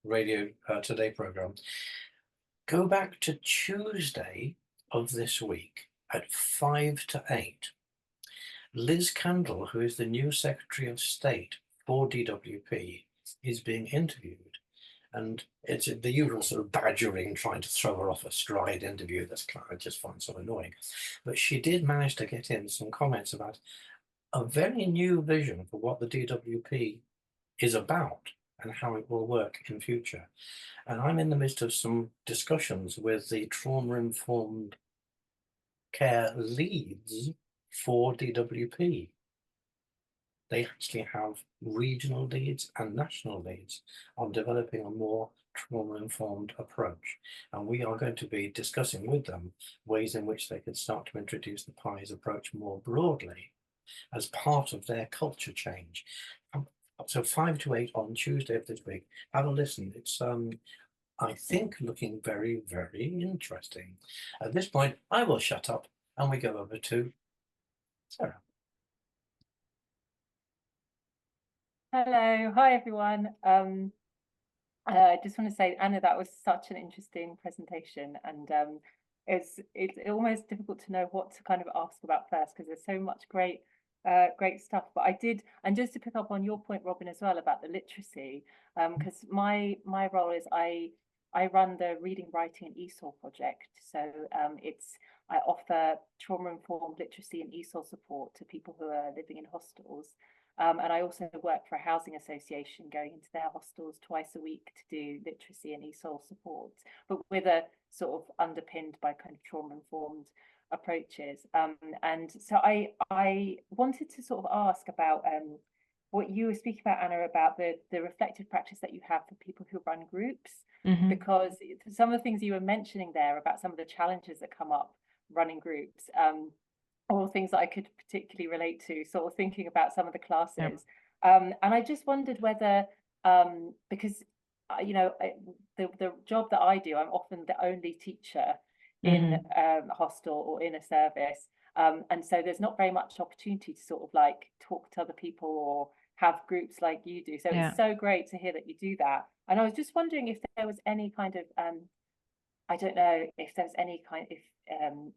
Radio Today programme, go back to Tuesday of this week at 5 to 8. Liz Candle, who is the new Secretary of State for DWP, is being interviewed. And it's the usual sort of badgering, trying to throw her off a stride interview that's kind of just find so annoying. But she did manage to get in some comments about a very new vision for what the DWP is about and how it will work in future. And I'm in the midst of some discussions with the trauma-informed care leads for DWP. They actually have regional leads and national leads on developing a more trauma-informed approach. And we are going to be discussing with them ways in which they could start to introduce the PIES approach more broadly as part of their culture change. So 5 to 8 on Tuesday of this week. Have a listen. It's I think looking very, very interesting. At this point, I will shut up and we go over to Sarah. Hello, hi everyone. I just want to say, Anna, that was such an interesting presentation, and it's almost difficult to know what to kind of ask about first, because there's so much great stuff. But I did, and just to pick up on your point, Robin, as well about the literacy, because my role is I run the Reading, Writing and ESOL project. So I offer trauma-informed literacy and ESOL support to people who are living in hostels. And I also work for a housing association, going into their hostels twice a week to do literacy and ESOL support, but with a sort of underpinned by kind of trauma-informed approaches. And so I wanted to sort of ask about what you were speaking about, Anna, about the reflective practice that you have for people who run groups, because some of the things you were mentioning there about some of the challenges that come up running groups, or things that I could particularly relate to, sort of thinking about some of the Yeah. classes. And I just wondered whether, because you know, the job that I do, I'm often the only teacher in Mhm. a hostel or in a service. And so there's not very much opportunity to sort of like talk to other people or have groups like you do. So Yeah. it's so great to hear that you do that. And I was just wondering if there was any kind of, I don't know if there's any kind of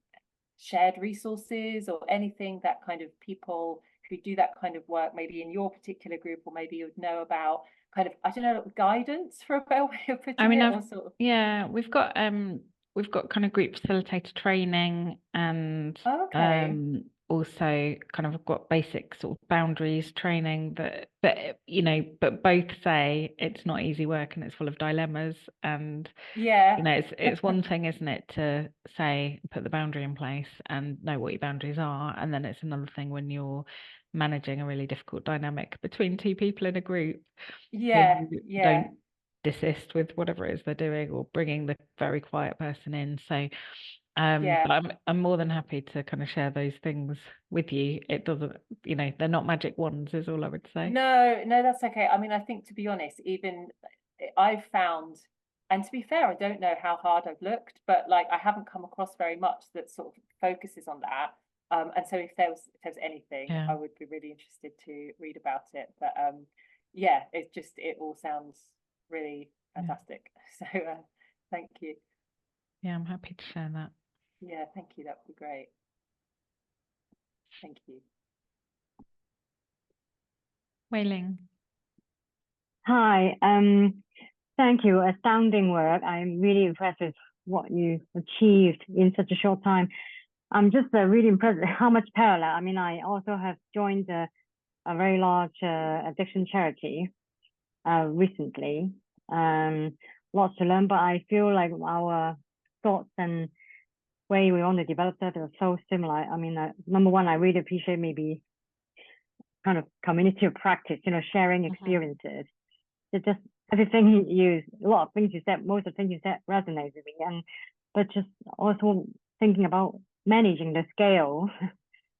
shared resources or anything that kind of people who do that kind of work, maybe in your particular group, or maybe you would know about kind of, I don't know, guidance, for a better way of I putting mean, it, I've or sort of, yeah, we've got kind of group facilitator training, and oh, okay, also kind of got basic sort of boundaries training that you know, but both say it's not easy work and it's full of dilemmas, and yeah, you know, it's one thing, isn't it, to say put the boundary in place and know what your boundaries are, and then it's another thing when you're managing a really difficult dynamic between two people in a group yeah, who yeah, don't desist with whatever it is they're doing, or bringing the very quiet person in. So yeah. but I'm more than happy to kind of share those things with you. It doesn't, you know, they're not magic wands, is all I would say. No, no, that's okay. I mean, I think, to be honest, even I've found, and to be fair, I don't know how hard I've looked, but like I haven't come across very much that sort of focuses on that. And so if there's anything, Yeah, I would be really interested to read about it. But yeah, it all sounds really yeah, fantastic. So thank you. yeah, I'm happy to share that. Yeah, thank you. That would be great. Thank you. Wei Ling. Hi, thank you. Astounding work. I'm really impressed with what you achieved in such a short time. I'm just really impressed with how much parallel. I mean, I also have joined a very large addiction charity recently. Lots to learn, but I feel like our thoughts and way we want to develop that are so similar. I mean, number one, I really appreciate maybe kind of community of practice, you know, sharing experiences. It's just everything a lot of things you said, most of the things you said resonates with me. But just also thinking about managing the scale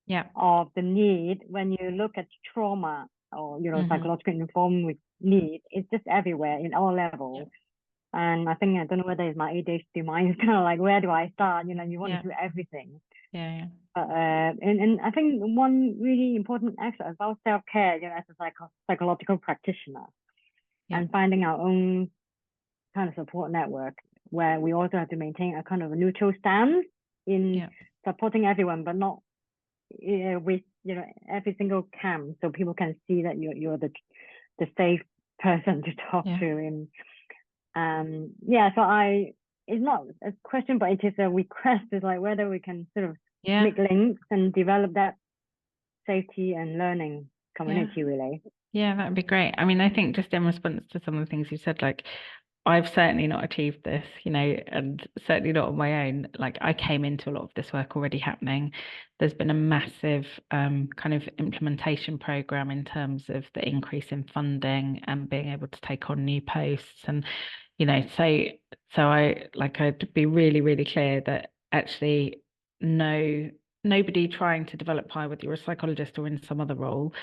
Yeah. of the need when you look at trauma or, you know, psychological informed with need, it's just everywhere in all levels. And I think, I don't know whether it's my ADHD mind, is kind of like, where do I start? You know, you want to do everything. Yeah. And I think one really important aspect about self-care, you know, as a psychological practitioner, and finding our own kind of support network, where we also have to maintain a kind of a neutral stance in supporting everyone, but not with, you know, every single camp, so people can see that you're the safe person to talk to. And so it's not a question, but it is a request, is like whether we can sort of make links and develop that safety and learning community, really. Yeah, that would be great. I mean, I think just in response to some of the things you said, like, I've certainly not achieved this, you know, and certainly not on my own. Like, I came into a lot of this work already happening. There's been a massive kind of implementation program in terms of the increase in funding and being able to take on new posts. And, you know, so I'd be really, really clear that actually nobody trying to develop PIE, whether you're a psychologist or in some other role,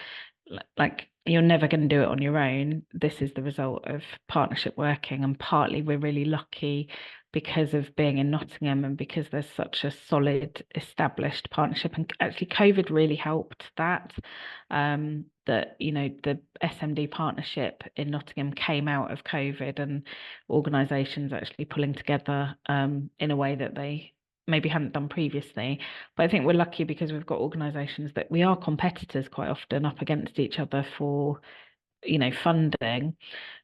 like, you're never going to do it on your own. This is the result of partnership working, and partly we're really lucky because of being in Nottingham and because there's such a solid established partnership. And actually COVID really helped that, that, you know, the SMD partnership in Nottingham came out of COVID, and organisations actually pulling together in a way that they maybe hadn't done previously. But I think we're lucky because we've got organisations that we are competitors quite often up against each other for, you know, funding,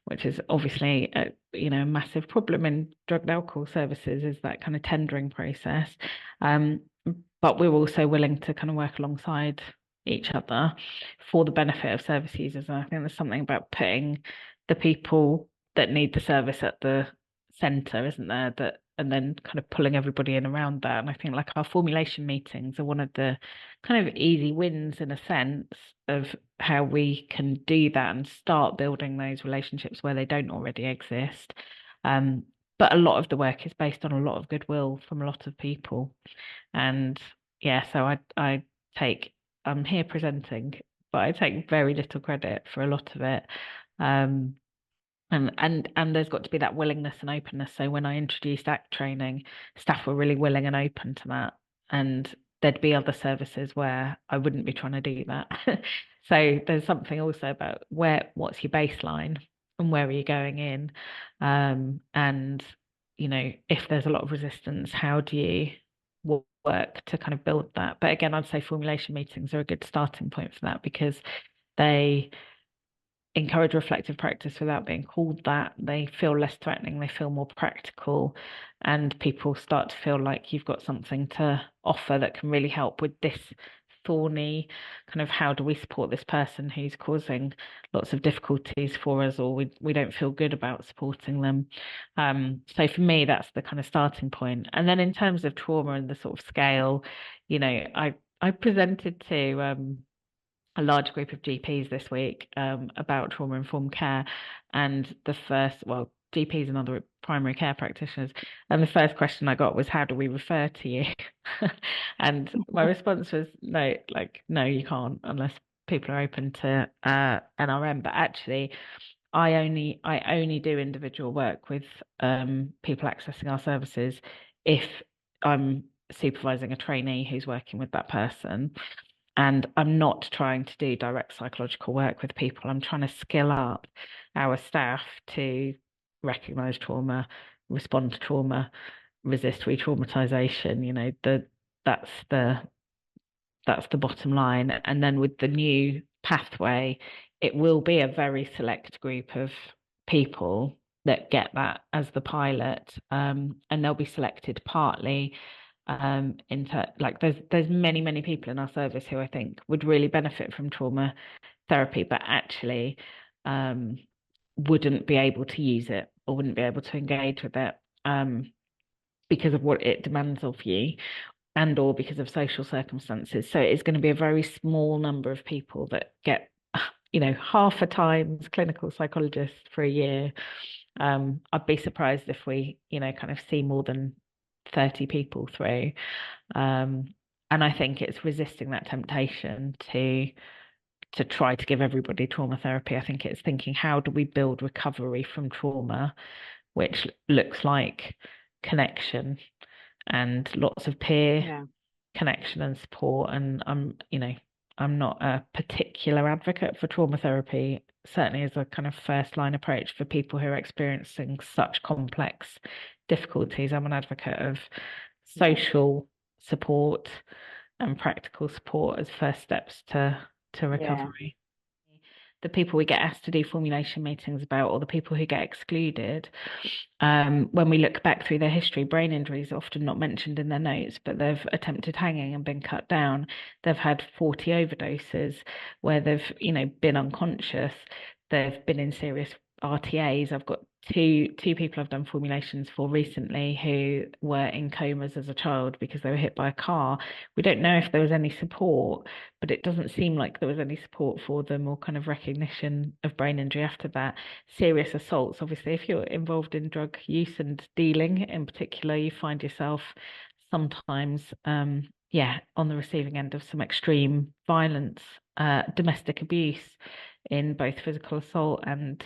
which is obviously a, you know, a massive problem in drug and alcohol services, is that kind of tendering process. But we're also willing to kind of work alongside each other for the benefit of service users. And I think there's something about putting the people that need the service at the centre, isn't there? That, and then kind of pulling everybody in around that. And I think like our formulation meetings are one of the kind of easy wins in a sense of how we can do that and start building those relationships where they don't already exist. But a lot of the work is based on a lot of goodwill from a lot of people. And yeah, so I I'm here presenting, but I take very little credit for a lot of it. And there's got to be that willingness and openness. So when I introduced ACT training, staff were really willing and open to that. And there'd be other services where I wouldn't be trying to do that. So there's something also about what's your baseline and where are you going in? And, you know, if there's a lot of resistance, how do you work to kind of build that? But again, I'd say formulation meetings are a good starting point for that, because they encourage reflective practice without being called that. They feel less threatening, they feel more practical, and people start to feel like you've got something to offer that can really help with this thorny kind of, how do we support this person who's causing lots of difficulties for us, or we don't feel good about supporting them. So for me, that's the kind of starting point. And then in terms of trauma and the sort of scale, you know, I presented to a large group of GPs this week about trauma-informed care, and GPs and other primary care practitioners, and the first question I got was, how do we refer to you? And my response was, no, you can't, unless people are open to NRM. But actually, I only do individual work with people accessing our services if I'm supervising a trainee who's working with that person. And I'm not trying to do direct psychological work with people. I'm trying to skill up our staff to recognize trauma, respond to trauma, resist re-traumatization. You know, that's the bottom line. And then with the new pathway, it will be a very select group of people that get that as the pilot, and they'll be selected partly into, like, there's many people in our service who I think would really benefit from trauma therapy, but actually wouldn't be able to use it or wouldn't be able to engage with it because of what it demands of you, and or because of social circumstances. So it's going to be a very small number of people that get, you know, half a times clinical psychologist for a year. I'd be surprised if we, you know, kind of see more than 30 people through. And I think it's resisting that temptation to try to give everybody trauma therapy. I think it's thinking, how do we build recovery from trauma, which looks like connection and lots of peer connection and support. And I'm not a particular advocate for trauma therapy, certainly as a kind of first line approach for people who are experiencing such complex difficulties. I'm an advocate of social support and practical support as first steps to recovery. The people we get asked to do formulation meetings about, or the people who get excluded, when we look back through their history, brain injury is often not mentioned in their notes, but they've attempted hanging and been cut down. They've had 40 overdoses where they've, you know, been unconscious. They've been in serious RTAs. I've got two people I've done formulations for recently who were in comas as a child because they were hit by a car. We don't know if there was any support, but it doesn't seem like there was any support for them or kind of recognition of brain injury after that. Serious assaults, obviously, if you're involved in drug use and dealing in particular, you find yourself sometimes on the receiving end of some extreme violence, domestic abuse, in both physical assault and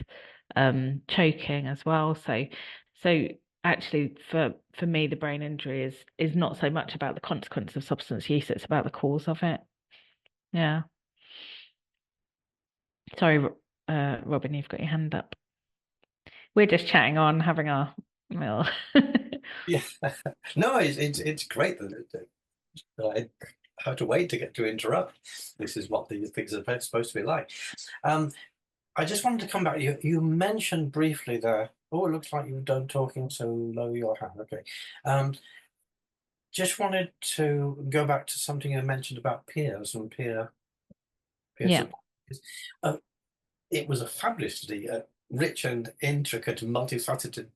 choking as well. So actually for me, the brain injury is not so much about the consequence of substance use, it's about the cause of it. Yeah. Sorry, Robin, you've got your hand up. We're just chatting on, having our meal. Yeah, no, it's great that I have to wait to get to interrupt. This is what these things are supposed to be like. I just wanted to come back. You mentioned briefly there. Oh, it looks like you're done talking, so lower your hand. Okay. Just wanted to go back to something you mentioned about peers and peer support. It was a fabulously rich and intricate and multifaceted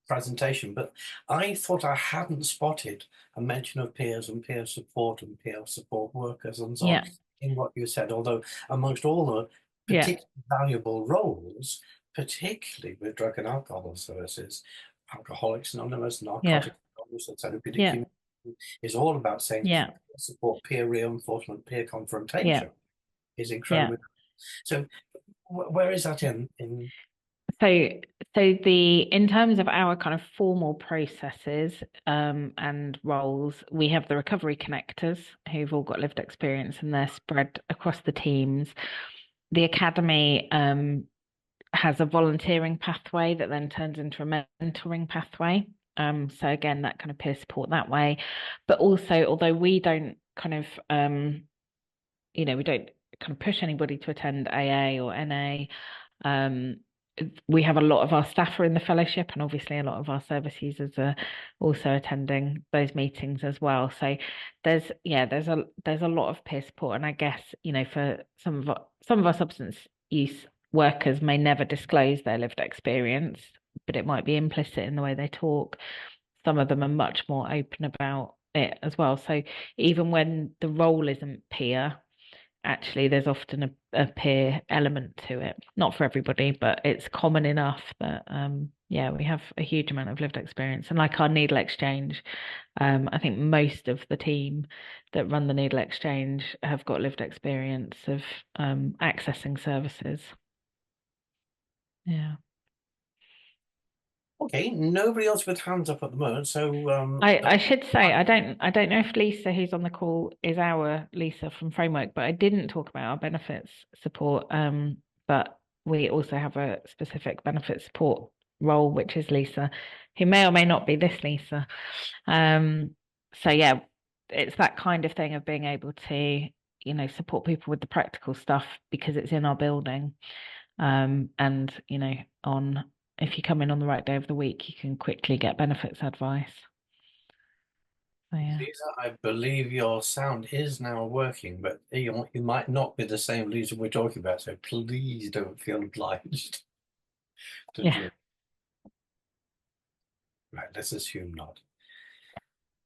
presentation, but I thought I hadn't spotted a mention of peers and peer support and peer support workers and so on in what you said, although amongst all the particularly valuable roles, particularly with drug and alcohol services, Alcoholics Anonymous, Narcotics Anonymous, and therapeutic is all about saying Yeah. support, peer reinforcement, peer confrontation Yeah. is incredibly. So where is that in? So in terms of our kind of formal processes and roles, we have the recovery connectors who've all got lived experience and they're spread across the teams. The academy has a volunteering pathway that then turns into a mentoring pathway. So again, that kind of peer support that way. But also, although we don't kind of we don't kind of push anybody to attend AA or NA, we have a lot of our staff are in the fellowship, and obviously a lot of our service users are also attending those meetings as well. So there's a lot of peer support, and I guess for some of our substance use workers may never disclose their lived experience, but it might be implicit in the way they talk. Some of them are much more open about it as well. So even when the role isn't peer, actually there's often a peer element to it. Not for everybody, but it's common enough that we have a huge amount of lived experience. And like our needle exchange, I think most of the team that run the needle exchange have got lived experience of accessing services. Yeah. Okay, nobody else with hands up at the moment. So I should say I don't know if Lisa, who's on the call, is our Lisa from Framework, but I didn't talk about our benefits support. But we also have a specific benefit support role, which is Lisa, who may or may not be this Lisa. So yeah, it's that kind of thing of being able to support people with the practical stuff because it's in our building. And if you come in on the right day of the week, you can quickly get benefits advice. So, yeah. Lisa, I believe your sound is now working, but you might not be the same Lisa we're talking about, so please don't feel obliged to Yeah. join. Right, let's assume not.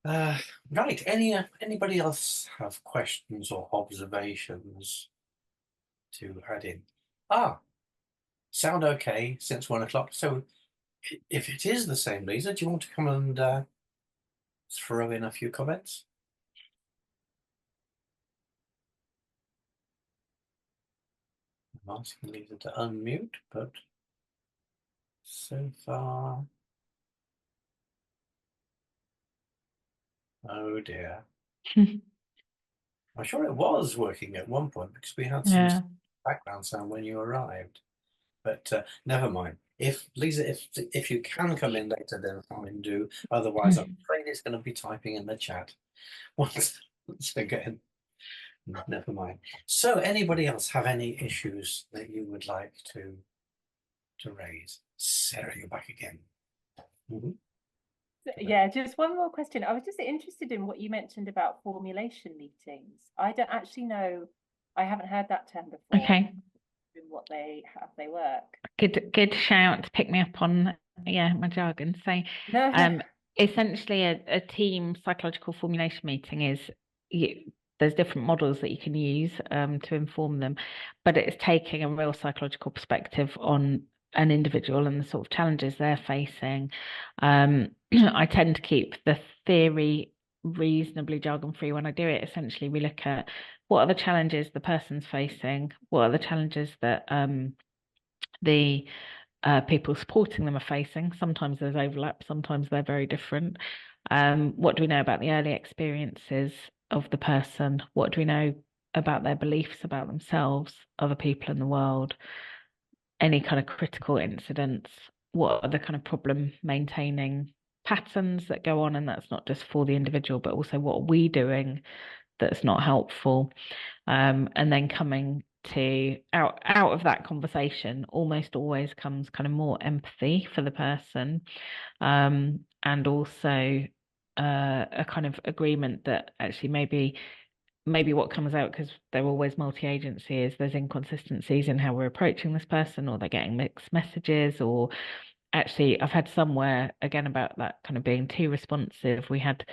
Right, anybody else have questions or observations to add in? Sound okay since 1 o'clock. So if it is the same, Lisa, do you want to come and throw in a few comments? I'm asking Lisa to unmute, but so far, oh dear. I'm sure it was working at one point because we had some background sound when you arrived, but never mind. If Lisa, if you can come in later, then come and do. Otherwise, I'm afraid it's going to be typing in the chat once again. Never mind. So, anybody else have any issues that you would like to raise? Sarah, you're back again. Yeah, just one more question. I was just interested in what you mentioned about formulation meetings. I don't actually know. I haven't heard that term before. Okay. How they work. Good shout to pick me up on my jargon. So essentially a team psychological formulation meeting is there's different models that you can use to inform them, but it's taking a real psychological perspective on an individual and the sort of challenges they're facing. I tend to keep the theory reasonably jargon free when I do it. Essentially, we look at what are the challenges the person's facing, what are the challenges that the people supporting them are facing. Sometimes there's overlap, sometimes they're very different. What do we know about the early experiences of the person? What do we know about their beliefs about themselves, other people in the world, any kind of critical incidents? What are the kind of problem maintaining patterns that go on? And that's not just for the individual, but also what are we doing that's not helpful? And then coming to out of that conversation almost always comes kind of more empathy for the person, and also a kind of agreement that actually maybe what comes out, because they're always multi-agency, is there's inconsistencies in how we're approaching this person, or they're getting mixed messages, or actually I've had somewhere again about that kind of being too responsive. We had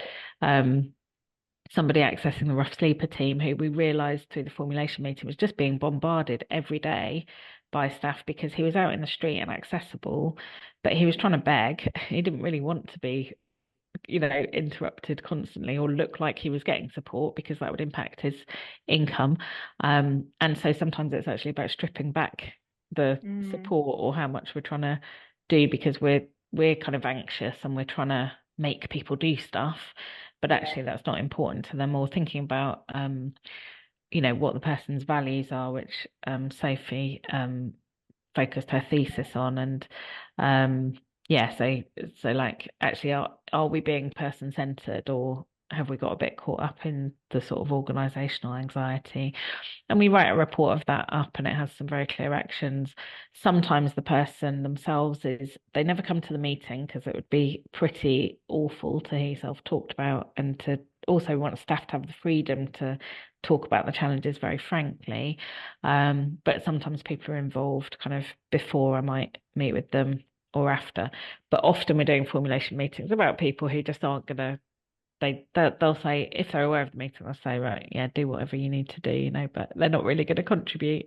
somebody accessing the rough sleeper team who we realised through the formulation meeting was just being bombarded every day by staff because he was out in the street and accessible, but he was trying to beg. He didn't really want to be interrupted constantly or look like he was getting support, because that would impact his income. And so sometimes it's actually about stripping back the support or how much we're trying to do, because we're kind of anxious and we're trying to make people do stuff, but actually that's not important to them, or thinking about what the person's values are, which Sophie focused her thesis on. And so like, actually, are we being person-centered, or have we got a bit caught up in the sort of organizational anxiety? And we write a report of that up, and it has some very clear actions. Sometimes the person themselves they never come to the meeting, because it would be pretty awful to hear yourself talked about, and to also want staff to have the freedom to talk about the challenges very frankly. But sometimes people are involved kind of before I might meet with them or after. But often we're doing formulation meetings about people who just aren't gonna, they'll say, if they're aware of the meeting, they'll say, right, yeah, do whatever you need to do, but they're not really going to contribute.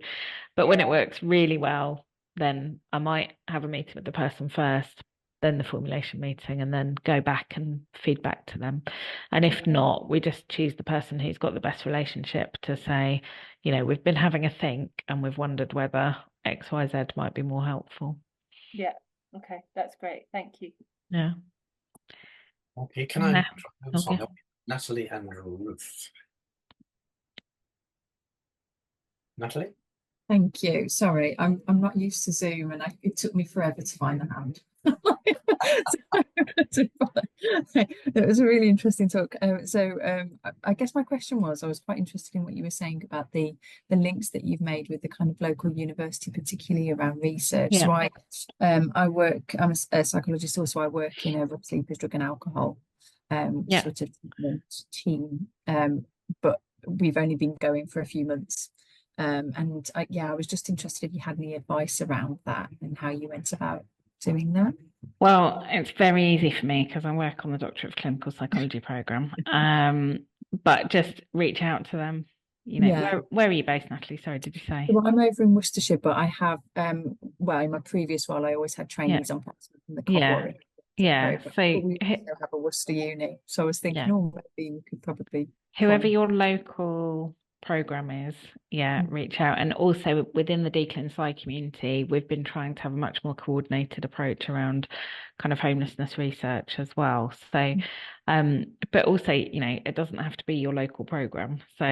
But when it works really well, then I might have a meeting with the person first, then the formulation meeting, and then go back and feedback to them. And if not, we just choose the person who's got the best relationship to say, we've been having a think and we've wondered whether XYZ might be more helpful. Yeah. Okay, that's great. Thank you. Yeah. Okay, can I try this on Natalie and Ruth? Natalie? Thank you. Sorry, I'm not used to Zoom, and it took me forever to find the hand. It was a really interesting talk. I guess my question was, I was quite interested in what you were saying about the links that you've made with the kind of local university, particularly around research. So I'm a psychologist also. I work in a sleepers, drug and alcohol sort of team, but we've only been going for a few months. And I was just interested if you had any advice around that and how you went about doing that. Well, it's very easy for me because I work on the Doctorate of Clinical Psychology program. But just reach out to them. Where are you based, Natalie? Sorry, did you say? Well, I'm over in Worcestershire, but I have in my previous role, I always had trainees on placement from the Cohort. So we also have a Worcester uni, so I was thinking, maybe we could probably whoever your local program is, reach out. And also within the Declan Psy community, we've been trying to have a much more coordinated approach around kind of homelessness research as well. So but also, it doesn't have to be your local program. So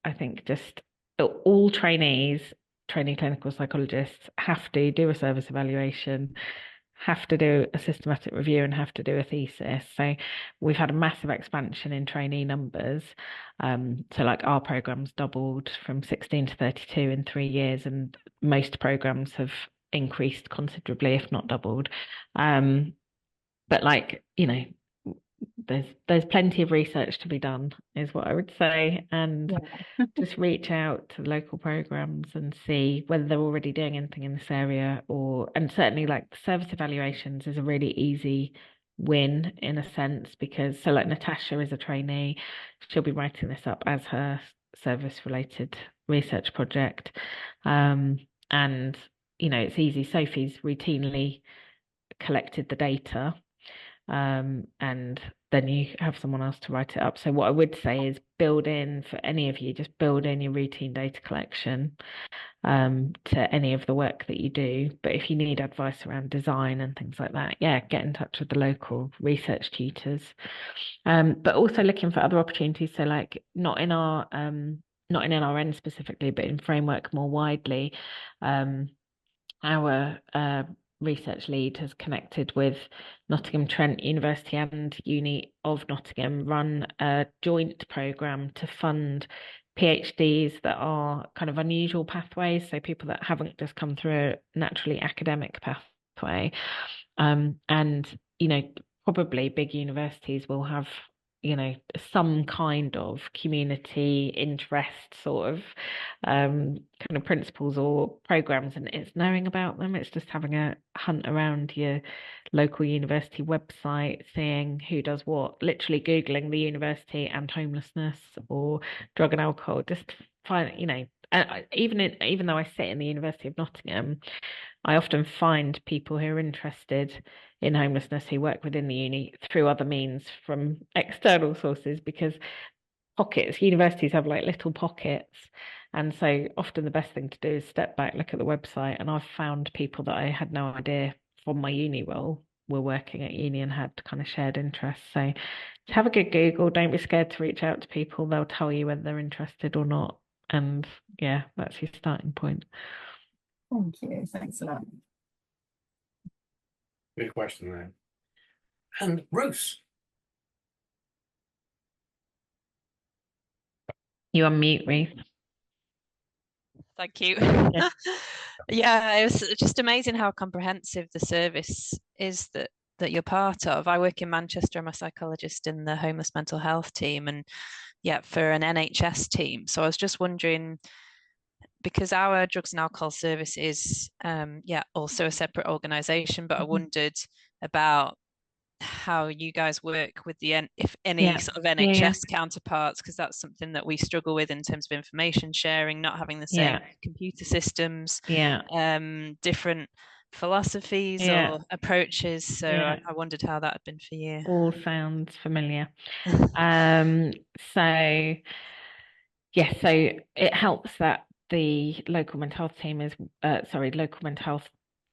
I think just all trainee clinical psychologists have to do a service evaluation, have to do a systematic review, and have to do a thesis. So we've had a massive expansion in trainee numbers. So like our program's doubled from 16 to 32 in 3 years, and most programs have increased considerably, if not doubled. But there's plenty of research to be done, is what I would say, and just reach out to the local programs and see whether they're already doing anything in this area, and certainly like service evaluations is a really easy win in a sense, because Natasha is a trainee, she'll be writing this up as her service related research project, and it's easy. Sophie's routinely collected the data, and then you have someone else to write it up. So what I would say is build in, for any of you, just build in your routine data collection to any of the work that you do. But if you need advice around design and things like that, get in touch with the local research tutors. But also looking for other opportunities. So like not in NRN specifically, but in Framework more widely. Our research lead has connected with Nottingham Trent University and Uni of Nottingham, run a joint programme to fund PhDs that are kind of unusual pathways, so people that haven't just come through a naturally academic pathway. And probably big universities will have some kind of community interest sort of kind of principles or programs, and it's knowing about them. It's just having a hunt around your local university website, seeing who does what, literally Googling the university and homelessness or drug and alcohol, just find, even though I sit in the University of Nottingham, I often find people who are interested in homelessness who work within the uni through other means from external sources, because universities have like little pockets, and so often the best thing to do is step back, look at the website, and I've found people that I had no idea from my uni role were working at uni and had kind of shared interests. So have a good Google, don't be scared to reach out to people, they'll tell you whether they're interested or not, and yeah, that's your starting point. Thank you. Thanks a lot. Good question there. And Bruce. You unmute, Ruth. Thank you. Yeah. Yeah, it was just amazing how comprehensive the service is that you're part of. I work in Manchester. I'm a psychologist in the homeless mental health team, and yeah, for an NHS team. So I was just wondering, because our drugs and alcohol service is also a separate organisation, but I wondered about how you guys work with the if any sort of NHS counterparts, because that's something that we struggle with in terms of information sharing, not having the same computer systems, different philosophies or approaches. So I wondered how that had been for you. All sounds familiar. So it helps that the local mental health team is local mental health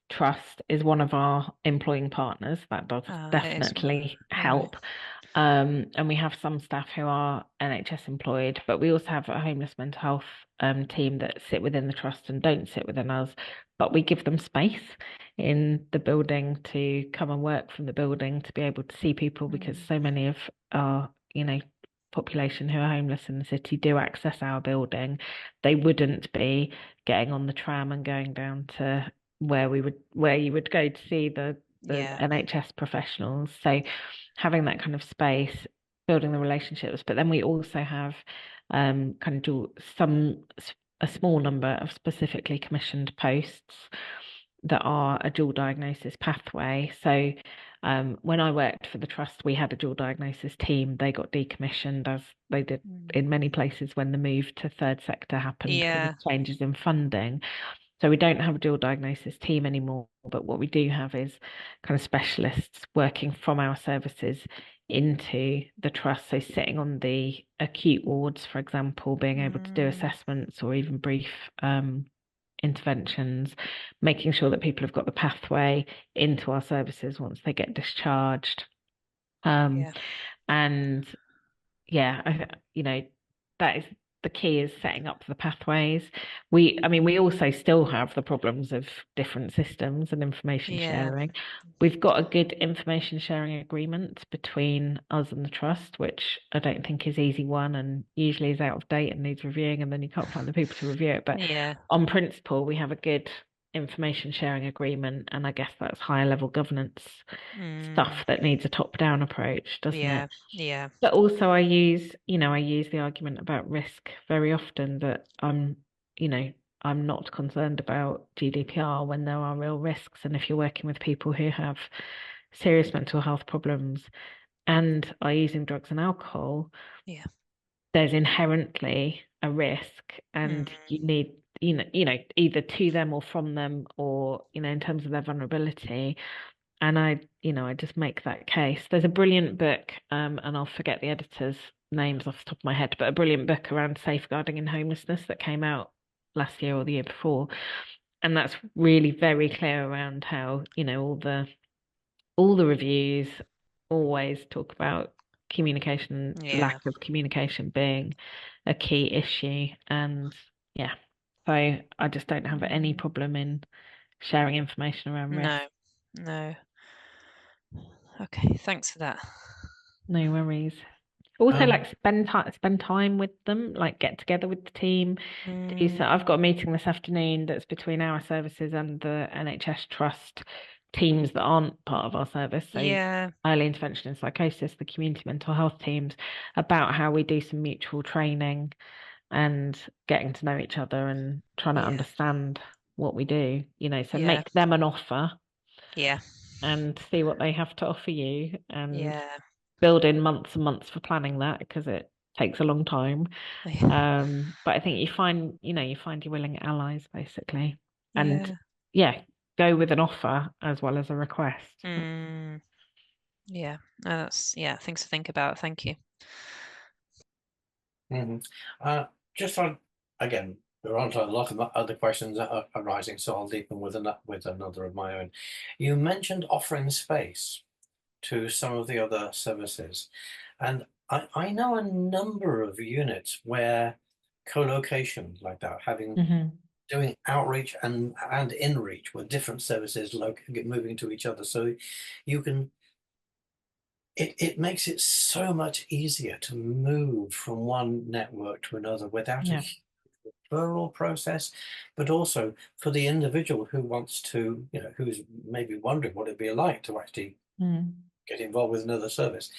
trust is one of our employing partners. That does definitely help. And we have some staff who are NHS employed, but we also have a homeless mental health team that sit within the trust and don't sit within us, but we give them space in the building to come and work from the building, to be able to see people, because so many of our population who are homeless in the city do access our building. They wouldn't be getting on the tram and going down to where you would go to see the NHS professionals. So having that kind of space, building the relationships, but then we also have a small number of specifically commissioned posts that are a dual diagnosis pathway. So when I worked for the trust, we had a dual diagnosis team. They got decommissioned, as they did in many places when the move to third sector happened, because of changes in funding. So we don't have a dual diagnosis team anymore, but what we do have is kind of specialists working from our services into the trust. So sitting on the acute wards, for example, being able to do assessments or even brief interventions, making sure that people have got the pathway into our services once they get discharged. And that is the key, is setting up the pathways. We also still have the problems of different systems and information sharing. We've got a good information sharing agreement between us and the trust, which I don't think is easy one, and usually is out of date and needs reviewing, and then you can't find the people to review it. But on principle, we have a good information sharing agreement, and I guess that's higher level governance stuff that needs a top-down approach, doesn't it? But also I use the argument about risk very often, that I'm not concerned about GDPR when there are real risks. And if you're working with people who have serious mental health problems and are using drugs and alcohol, there's inherently a risk, and you need either to them or from them, or in terms of their vulnerability. And I just make that case. There's a brilliant book, and I'll forget the editor's names off the top of my head, but a brilliant book around safeguarding in homelessness that came out last year or the year before, and that's really very clear around how all the reviews always talk about communication, lack of communication being a key issue. And so I just don't have any problem in sharing information around risk. No. Okay, thanks for that. No worries. Also, spend time with them, like get together with the team. So I've got a meeting this afternoon that's between our services and the NHS Trust teams that aren't part of our service. So early intervention and psychosis, the community mental health teams, about how we do some mutual training and getting to know each other and trying to understand what we do. So make them an offer. And see what they have to offer you, and build in months and months for planning that, because it takes a long time. But I think you find your willing allies, basically. And go with an offer as well as a request. Yeah, that's things to think about. Thank you. Just on, again, there aren't a lot of other questions that are arising, so I'll deepen with another of my own. You mentioned offering space to some of the other services, and I know a number of units where co-location like that, doing outreach and in-reach with different services moving to each other, so you can. It makes it so much easier to move from one network to another without a referral process, but also for the individual who wants to, who's maybe wondering what it'd be like to actually get involved with another service.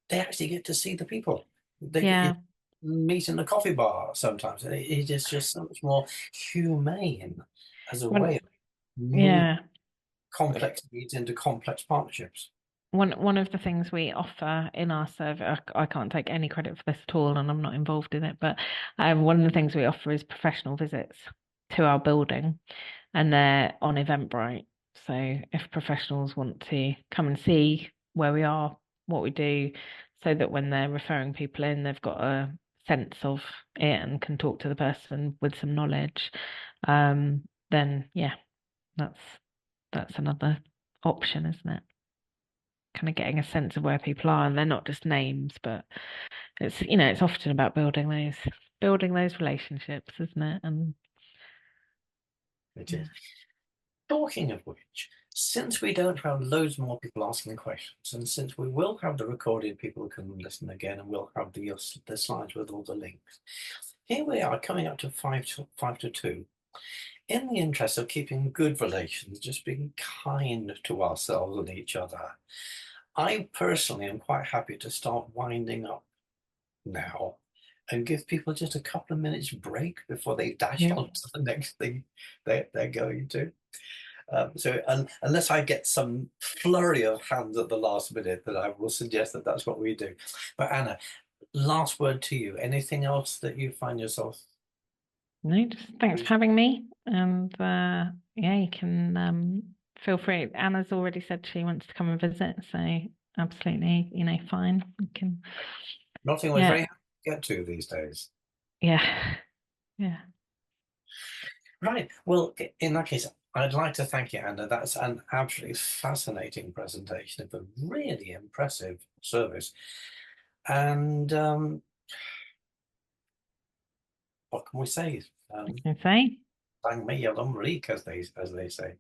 They actually get to see the people. They get meet in a coffee bar sometimes. It is just so much more humane as a way of moving complex needs into complex partnerships. One of the things we offer in our survey, I can't take any credit for this at all, and I'm not involved in it, but one of the things we offer is professional visits to our building, and they're on Eventbrite. So if professionals want to come and see where we are, what we do, so that when they're referring people in, they've got a sense of it and can talk to the person with some knowledge, then that's another option, isn't it? Kind of getting a sense of where people are, and they're not just names, but it's it's often about building those relationships, isn't it? And it is. Talking of which, since we don't have loads more people asking questions, and since we will have the recorded people who can listen again, and we'll have the slides with all the links, here we are coming up to 5 to 2. In the interest of keeping good relations, just being kind to ourselves and each other, I personally am quite happy to start winding up now and give people just a couple of minutes break before they dash on to the next thing they're going to. So unless I get some flurry of hands at the last minute, then I will suggest that that's what we do. But Anna, last word to you. Anything else that you find yourself? No, just thanks for having me. And you can feel free. Anna's already said she wants to come and visit, so absolutely, fine. We can. Nottingham was very hard to get to these days. Yeah. Right. Well, in that case, I'd like to thank you, Anna. That's an absolutely fascinating presentation of a really impressive service. And what can we say? Thank me, Marie, as they say.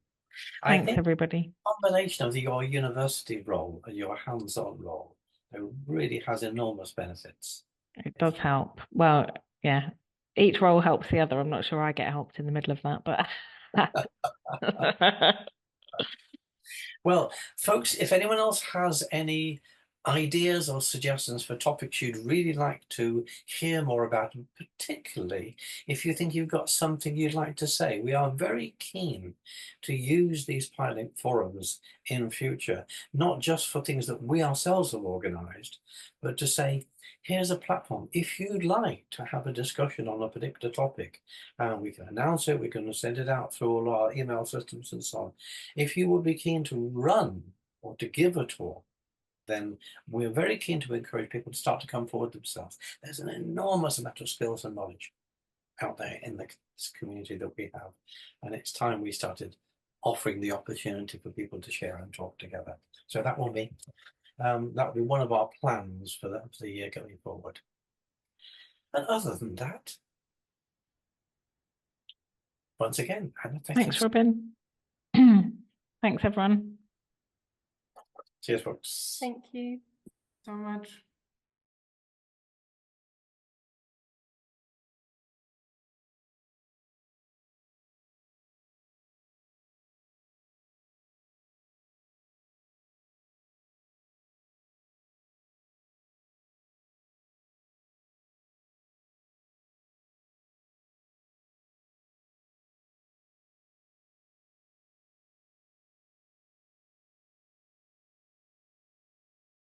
Thanks, everybody. The combination of your university role and your hands-on role, it really has enormous benefits. It does help. Well, yeah, each role helps the other. I'm not sure I get helped in the middle of that, but. Well, folks, if anyone else has any ideas or suggestions for topics you'd really like to hear more about, and particularly if you think you've got something you'd like to say, we are very keen to use these pilot forums in future, not just for things that we ourselves have organised, but to say, here's a platform. If you'd like to have a discussion on a particular topic, we can announce it, we can send it out through all our email systems and so on. If you would be keen to run or to give a talk, then we're very keen to encourage people to start to come forward themselves. There's an enormous amount of skills and knowledge out there in this community that we have. And it's time we started offering the opportunity for people to share and talk together. So that will be one of our plans for the year going forward. And other than that, once again, Anna, thanks, Robin. Thanks, everyone. Cheers, folks. Thank you so much.